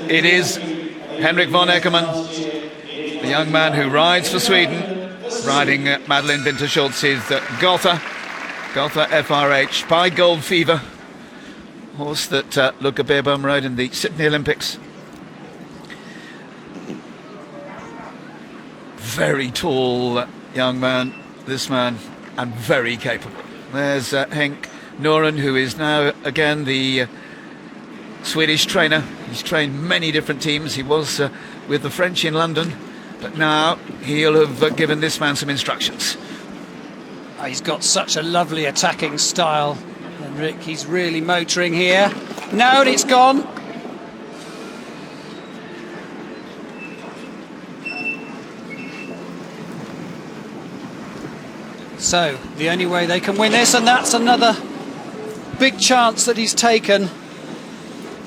It is Henrik von Eckermann, the young man who rides for Sweden, riding Madeline Winterschulz's Gotha FRH by Gold Fever, horse that Luca Beerbohm rode in the Sydney Olympics. Very tall young man, this man, and very capable. There's Henk Noren, who is now again the Swedish trainer. He's trained many different teams. He was with the French in London, but now he'll have given this man some instructions. He's got such a lovely attacking style, Henrik. He's really motoring here. No, it's gone. So, the only way they can win this, and that's another big chance that he's taken.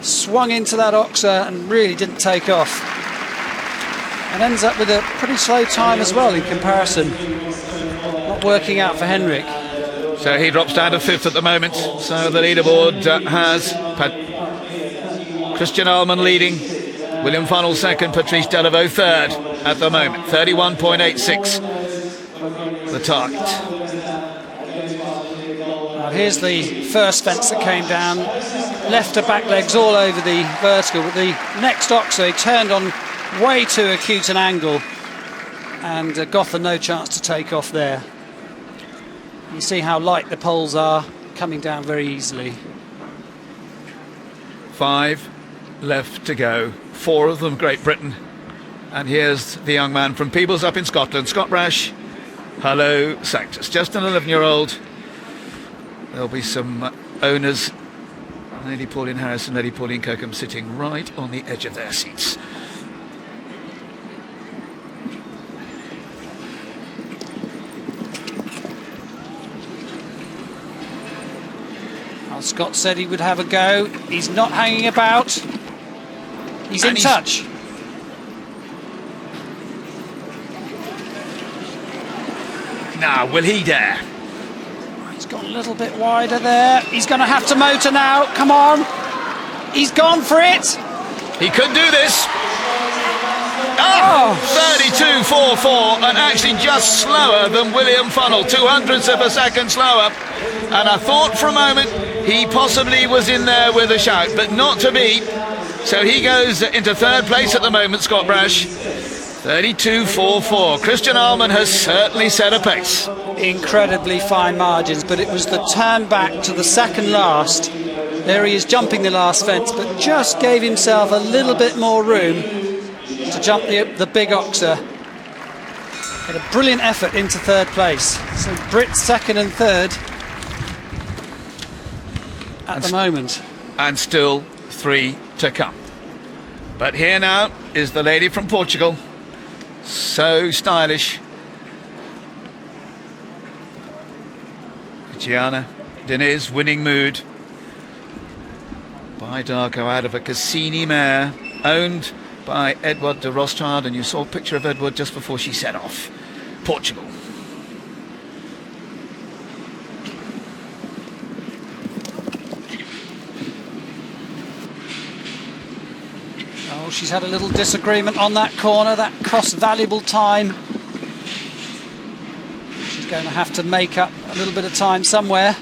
Swung into that Oxer and really didn't take off. And ends up with a pretty slow time as well in comparison. Not working out for Henrik. So he drops down to 5th at the moment. So the leaderboard has Christian Ahlmann leading, William Funnell 2nd, Patrice Delaveau 3rd at the moment. 31.86 the target. Now here's the first fence that came down. Left to back legs all over the vertical, but the next Oxer turned on way too acute an angle, and Gotha no chance to take off there. You see how light the poles are, coming down very easily. 5 left to go, 4 of them Great Britain. And here's the young man from Peebles up in Scotland, Scott Brash. Hello, Sanctus, just an 11-year-old. There'll be some owners, Lady Pauline Harris and Lady Pauline Kirkham, sitting right on the edge of their seats. Well, Scott said he would have a go. He's not hanging about. He's in touch. Now, will he dare? He's gone a little bit wider there. He's going to have to motor now. Come on. He's gone for it. He could do this. Oh, 32.44, and actually just slower than William Funnell, 200ths of a second slower. And I thought for a moment he possibly was in there with a shout, but not to be. So he goes into 3rd place at the moment, Scott Brash. 32.44. Christian Ahlmann has certainly set a pace. Incredibly fine margins, but it was the turn back to the second last. There he is jumping the last fence, but just gave himself a little bit more room to jump the big Oxer. Had a brilliant effort into 3rd place. So Brits 2nd and 3rd at the moment. And still 3 to come. But here now is the lady from Portugal. So stylish. Gianna Diniz, winning mood. By Darko out of a Cassini mare, owned by Edward de Rothschild, and you saw a picture of Edward just before she set off. Portugal. Oh, she's had a little disagreement on that corner. That cost valuable time. She's going to have to make up a little bit of time somewhere.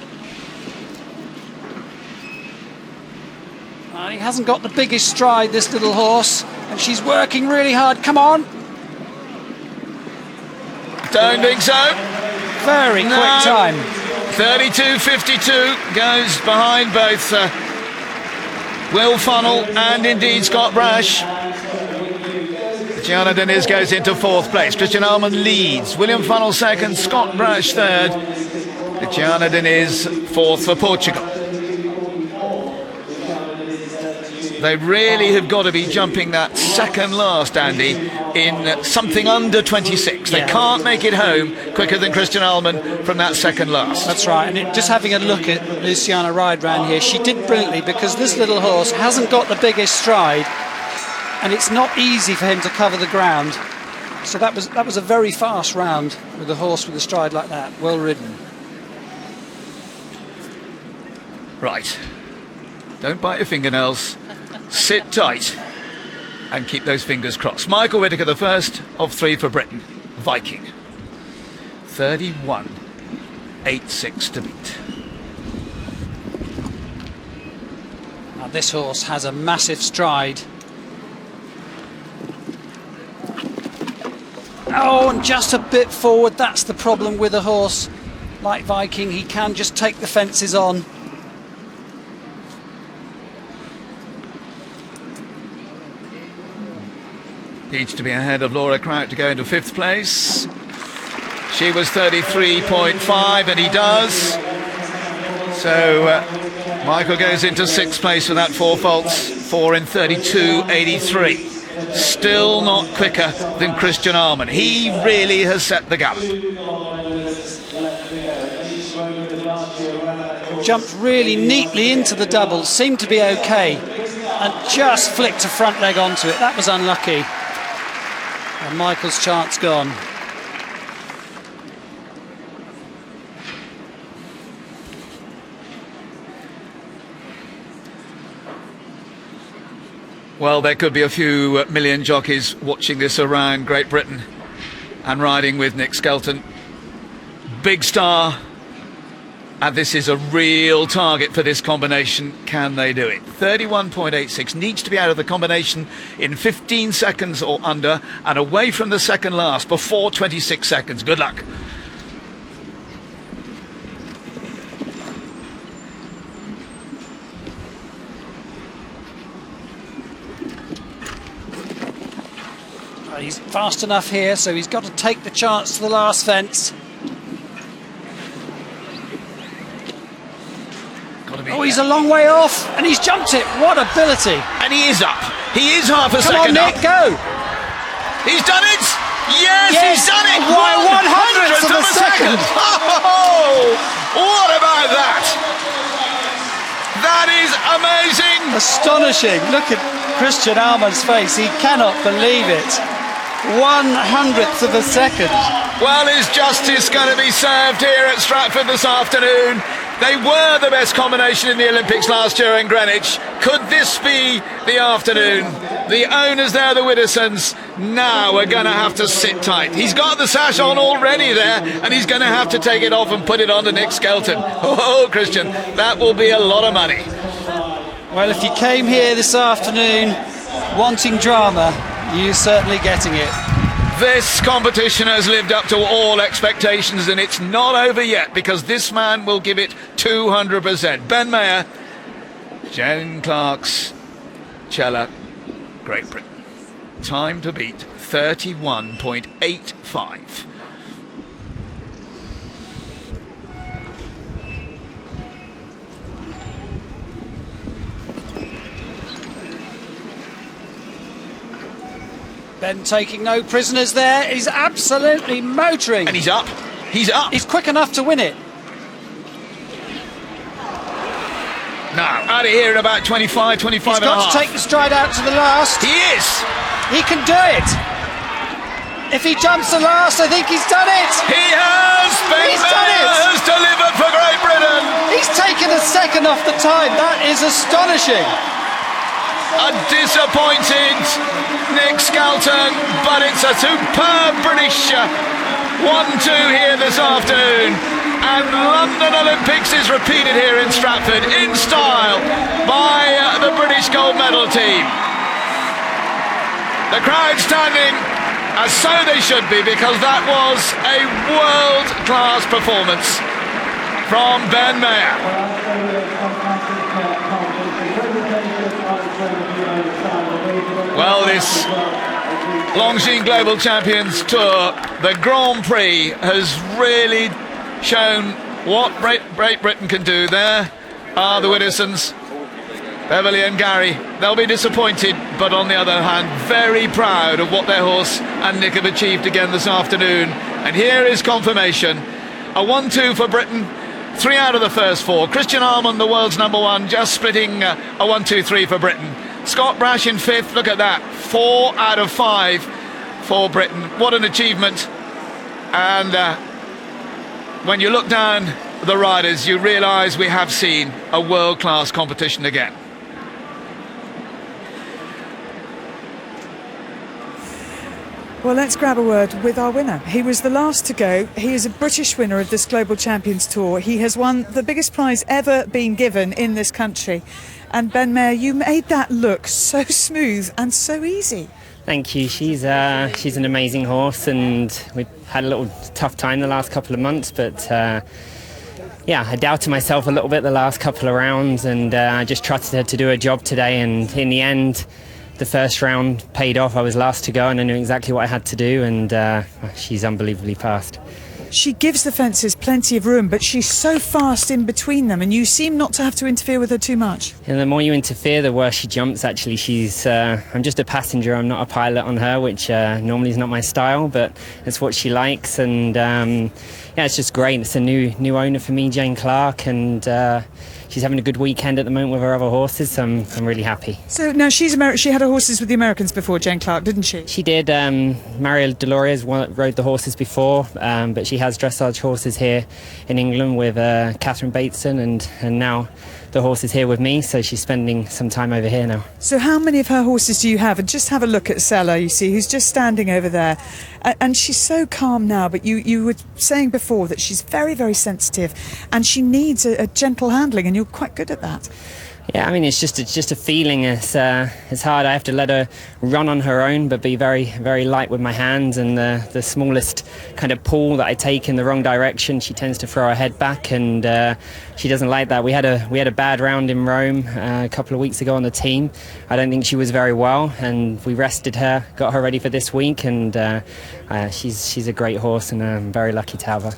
And he hasn't got the biggest stride, this little horse, and she's working really hard. Come on. Don't think so. Very quick time. 32.52 goes behind both Will Funnell and indeed Scott Brash. Gianna Diniz goes into 4th place. Christian Ahlmann leads. William Funnell 2nd, Scott Brash 3rd. Gianna Diniz 4th for Portugal. They really have got to be jumping that second last, Andy, in something under 26. They can't make it home quicker than Christian Ahlmann from that second last. That's right, and just having a look at Luciana ride round here, she did brilliantly, because this little horse hasn't got the biggest stride, and it's not easy for him to cover the ground. So that was a very fast round with a horse with a stride like that. Well ridden. Right. Don't bite your fingernails. Sit tight and keep those fingers crossed. Michael Whittaker, the first of 3 for Britain. Viking. 31.86 to beat. Now this horse has a massive stride. Oh, and just a bit forward. That's the problem with a horse like Viking. He can just take the fences on. Needs to be ahead of Laura Kraut to go into 5th place. She was 33.5 and he does. So Michael goes into 6th place with that 4 faults, 4 in 32.83. Still not quicker than Christian Arman. He really has set the gallop. Jumped really neatly into the double, seemed to be okay, and just flicked a front leg onto it. That was unlucky. And Michael's chance gone. Well, there could be a few million jockeys watching this around Great Britain and riding with Nick Skelton. Big star, and this is a real target for this combination. Can they do it? 31.86, needs to be out of the combination in 15 seconds or under and away from the second last before 26 seconds. Good luck. He's fast enough here, so he's got to take the chance to the last fence. Oh, he's a long way off, and he's jumped it. What ability! And he is up. He is half a Come second on, Nick, up. go! He's done it! Yes, he's done it! Why, 1/100th of a second! Oh, what about that? That is amazing! Astonishing. Look at Christian Arman's face. He cannot believe it. 1/100th of a second. Well, is justice going to be served here at Stratford this afternoon? They were the best combination in the Olympics last year in Greenwich. Could this be the afternoon? The owners there, the Wittersons, now are going to have to sit tight. He's got the sash on already there, and he's going to have to take it off and put it on to Nick Skelton. Oh, Christian, that will be a lot of money. Well, if you came here this afternoon wanting drama, you're certainly getting it. This competition has lived up to all expectations, and it's not over yet, because this man will give it 200%. Ben Maher, Jen Clark's Cella, Great Britain. Time to beat 31.85. Ben taking no prisoners there. He's absolutely motoring. And he's up. He's up. He's quick enough to win it. Now, out of here in about 25 He's and a half. got to take the stride out to the last. He is. He can do it. If he jumps the last, I think he's done it. He has. Ben Maher has delivered for Great Britain. He's taken a second off the time. That is astonishing. A disappointed Nick Skelton, but it's a superb British 1-2 here this afternoon. And London Olympics is repeated here in Stratford in style by the British gold medal team. The crowd standing as so they should be, because that was a world-class performance from Ben Maher. Well, this Longines Global Champions Tour, the Grand Prix, has really shown what Great Britain can do. There are the Wittersons, Beverly and Gary. They'll be disappointed, but on the other hand, very proud of what their horse and Nick have achieved again this afternoon. And here is confirmation. A 1-2 for Britain, 3 out of the first 4. Christian Arman, the world's #1, just splitting a 1-2-3 for Britain. Scott Brash in 5th, look at that, 4 out of 5 for Britain. What an achievement. And when you look down the riders, you realise we have seen a world-class competition again. Well, let's grab a word with our winner. He was the last to go. He is a British winner of this Global Champions Tour. He has won the biggest prize ever being given in this country. And Ben Maher, you made that look so smooth and so easy. Thank you. She's an amazing horse, and we've had a little tough time the last couple of months, but yeah, I doubted myself a little bit the last couple of rounds, and I just trusted her to do her job today, and in the end, the first round paid off. I was last to go and I knew exactly what I had to do, and she's unbelievably fast. She gives the fences plenty of room, but she's so fast in between them, and you seem not to have to interfere with her too much. And the more you interfere, the worse she jumps. Actually, I'm just a passenger, I'm not a pilot on her, which normally is not my style, but it's what she likes, and yeah, it's just great. It's a new owner for me, Jane Clark, and she's having a good weekend at the moment with her other horses, so I'm really happy. So now she had her horses with the Americans before, Jane Clark, didn't she? She did. Maria Dolores rode the horses before, but she has dressage horses here in England with Catherine Bateson, and now the horse is here with me, so she's spending some time over here now. So how many of her horses do you have? And just have a look at Sella, you see, who's just standing over there. And she's so calm now, but you were saying before that she's very, very sensitive and she needs a gentle handling, and you're quite good at that. Yeah, I mean, it's just a feeling. It's hard. I have to let her run on her own, but be very, very light with my hands. And the smallest kind of pull that I take in the wrong direction, she tends to throw her head back, and she doesn't like that. We had a bad round in Rome a couple of weeks ago on the team. I don't think she was very well, and we rested her, got her ready for this week, and she's a great horse, and I'm very lucky to have her.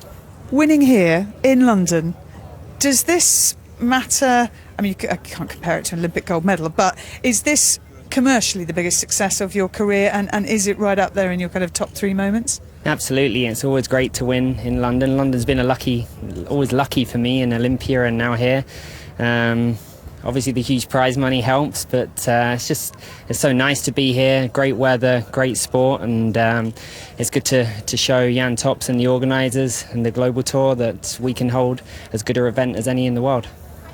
Winning here in London, does this matter? I mean, I can't compare it to an Olympic gold medal, but is this commercially the biggest success of your career, and is it right up there in your kind of top 3 moments? Absolutely. It's always great to win in London. London's been always lucky for me in Olympia and now here. Obviously the huge prize money helps, but it's so nice to be here. Great weather, great sport, and it's good to show Jan Tops and the organisers and the Global Tour that we can hold as good an event as any in the world.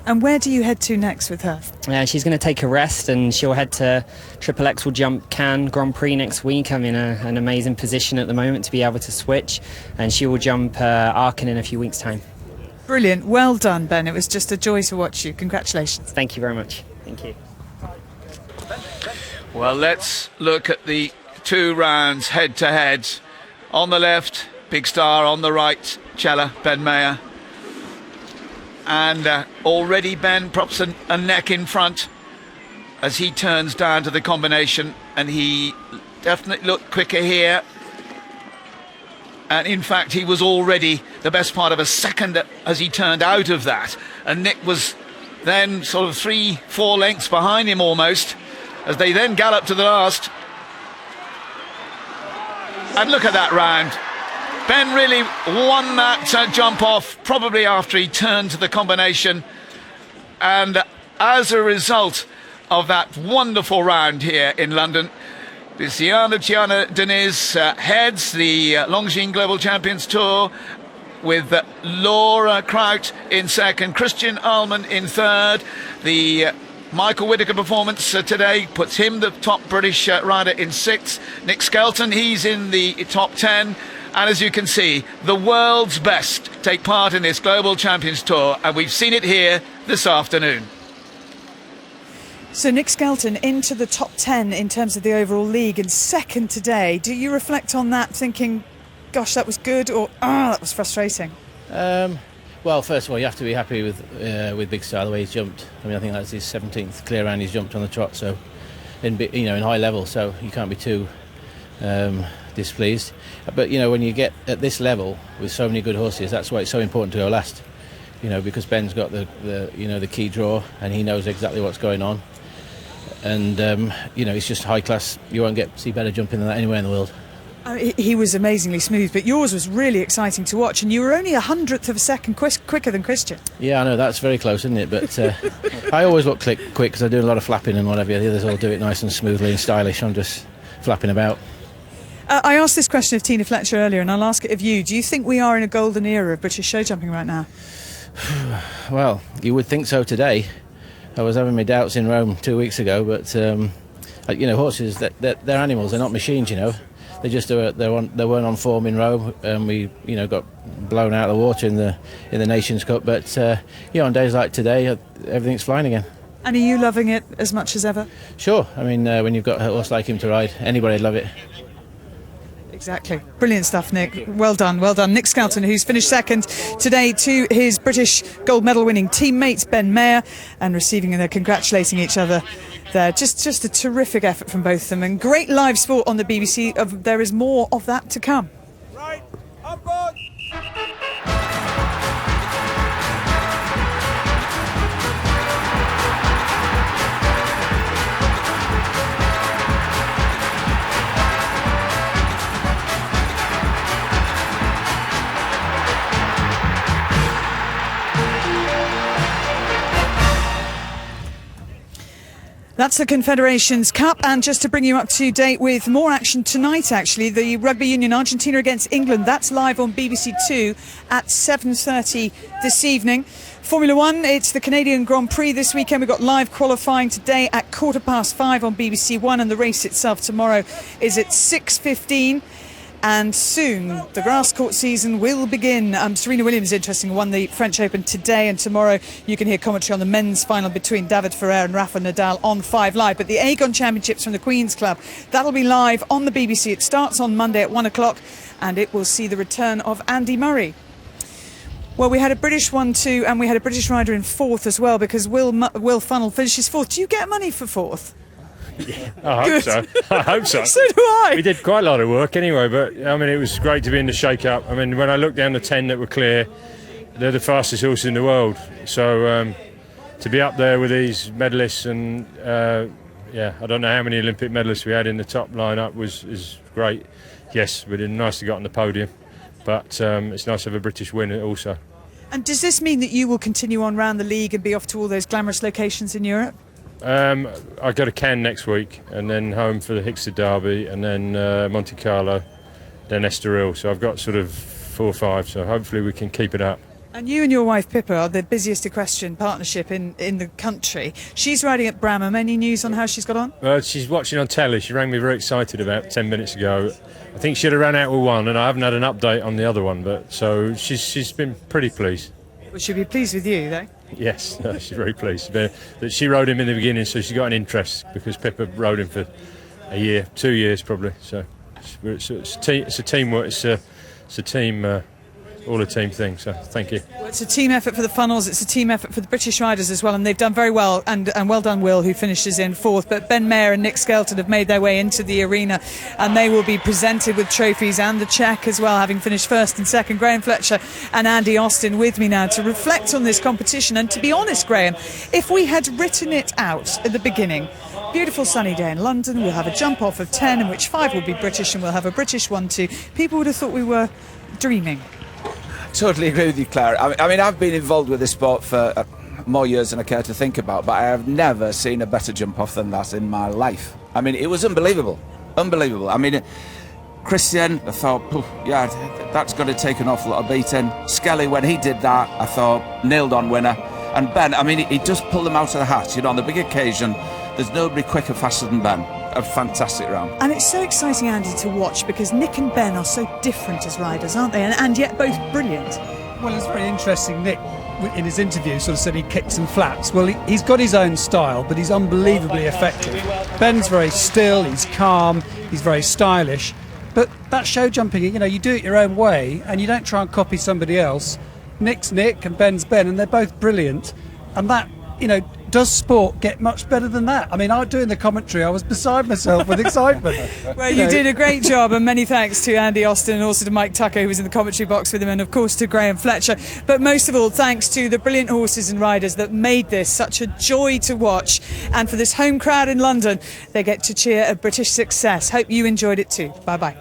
And where do you head to next with her? She's going to take a rest, and she'll head to Triple X will jump Cannes Grand Prix next week. I'm in an amazing position at the moment to be able to switch, and she will jump Aachen in a few weeks' time. Brilliant. Well done, Ben. It was just a joy to watch you. Congratulations. Thank you very much. Thank you. Well, let's look at the 2 rounds head-to-head. On the left, Big Star. On the right, Cella, Ben Maher. And already Ben props a neck in front as he turns down to the combination, and he definitely looked quicker here. And in fact, he was already the best part of a second as he turned out of that. And Nick was then sort of 3-4 lengths behind him almost, as they then galloped to the last. And look at that round. Ben really won that jump off, probably after he turned to the combination. And as a result of that wonderful round here in London, Tiziana Deniz heads the Longines Global Champions Tour with Laura Kraut in second, Christian Ahlmann in third. The Michael Whitaker performance today puts him the top British rider in sixth. Nick Skelton, he's in the top 10. And as you can see, the world's best take part in this Global Champions Tour, and we've seen it here this afternoon. So Nick Skelton into the top 10 in terms of the overall league and second today. Do you reflect on that thinking, gosh, that was good, or that was frustrating? Well, first of all, you have to be happy with Big Star, the way he's jumped. I mean, I think that's his 17th clear round he's jumped on the trot, so in high level, so you can't be too displeased. But when you get at this level with so many good horses, that's why it's so important to go last. Because Ben's got the key draw, and he knows exactly what's going on. And it's just high class. You won't see better jumping than that anywhere in the world. He was amazingly smooth, but yours was really exciting to watch, and you were only 100th of a second quicker than Christian. Yeah, I know, that's very close, isn't it? But I always look quick because I do a lot of flapping and whatever. The others all do it nice and smoothly and stylish. I'm just flapping about. I asked this question of Tina Fletcher earlier, and I'll ask it of you. Do you think we are in a golden era of British show jumping right now? Well, you would think so today. I was having my doubts in Rome 2 weeks ago, but horses, they're animals. They're not machines. They just they weren't on form in Rome, and we got blown out of the water in the Nations Cup. But on days like today, everything's flying again. And are you loving it as much as ever? Sure. I mean, when you've got a horse like him to ride, anybody'd love it. Exactly. Brilliant stuff, Nick. Well done, well done. Nick Skelton, who's finished second today to his British gold medal winning teammates Ben Maher, and receiving, and they're congratulating each other there. Just a terrific effort from both of them, and great live sport on the BBC. There is more of that to come. Right, up on. That's the Confederations Cup, and just to bring you up to date with more action tonight, actually, the Rugby Union Argentina against England, that's live on BBC 2 at 7:30 this evening. Formula One, it's the Canadian Grand Prix this weekend. We've got live qualifying today at 5:15 on BBC One, and the race itself tomorrow is at 6:15. And soon the grass court season will begin. Serena Williams, interesting, won the French Open today, and tomorrow you can hear commentary on the men's final between David Ferrer and Rafa Nadal on 5 Live. But the Aegon Championships from the Queen's Club, that'll be live on the BBC. It starts on Monday at 1 o'clock, and it will see the return of Andy Murray. Well, we had a British 1-2, and we had a British rider in 4th as well, because Will Funnell finishes 4th. Do you get money for 4th? Yeah, I hope so. I hope so. So do I. We did quite a lot of work anyway, but I mean, it was great to be in the shake-up. I mean, when I looked down the 10 that were clear, they're the fastest horses in the world. So to be up there with these medalists, and I don't know how many Olympic medalists we had in the top lineup is great. Yes, we did nice to get on the podium, but it's nice to have a British win also. And does this mean that you will continue on round the league and be off to all those glamorous locations in Europe? I go to Cannes next week, and then home for the Hickstead Derby, and then Monte Carlo, then Estoril. So I've got sort of 4 or 5, so hopefully we can keep it up. And you and your wife Pippa are the busiest equestrian partnership in the country. She's riding at Bramham. Any news on how she's got on? She's watching on telly. She rang me very excited about 10 minutes ago. I think she'd have ran out with one, and I haven't had an update on the other one, but so she's been pretty pleased. Well, she'll be pleased with you, though. Yes, she's very pleased. That she rode him in the beginning, so she's got an interest, because Pippa rode him for a year, 2 years probably. So it's a teamwork. It's a team, all a team thing. So thank you. Well, it's a team effort for the funnels. It's a team effort for the British riders as well, and they've done very well. And well done, Will, who finishes in 4th. But Ben Maher and Nick Skelton have made their way into the arena, and they will be presented with trophies and the cheque as well, having finished 1st and 2nd. Graham Fletcher and Andy Austin with me now to reflect on this competition. And to be honest, Graham, if we had written it out at the beginning, beautiful sunny day in London, we'll have a jump off of 10 in which 5 will be British, and we'll have a British 1-2, people would have thought we were dreaming. Totally agree with you, Claire. I mean, I've been involved with this sport for more years than I care to think about, but I have never seen a better jump off than that in my life. I mean, it was unbelievable. Unbelievable. I mean, Christian, I thought, yeah, that's got to take an awful lot of beating. Skelly, when he did that, I thought, nailed on winner. And Ben, I mean, he just pulled them out of the hat. You know, on the big occasion, there's nobody quicker, faster than Ben. A fantastic round. And it's so exciting, Andy, to watch, because Nick and Ben are so different as riders, aren't they? And yet both brilliant. Well, it's very interesting. Nick, in his interview, sort of said he kicks and flaps. Well, he's got his own style, but he's unbelievably effective. Ben's very still, he's calm, he's very stylish. But that show jumping, you know, you do it your own way, and you don't try and copy somebody else. Nick's Nick and Ben's Ben, and they're both brilliant. And that, you know, does sport get much better than that? I mean, doing the commentary, I was beside myself with excitement. Well, you did a great job, and many thanks to Andy Austin and also to Mike Tucker, who was in the commentary box with him, and of course to Graham Fletcher. But most of all, thanks to the brilliant horses and riders that made this such a joy to watch. And for this home crowd in London, they get to cheer a British success. Hope you enjoyed it too. Bye-bye.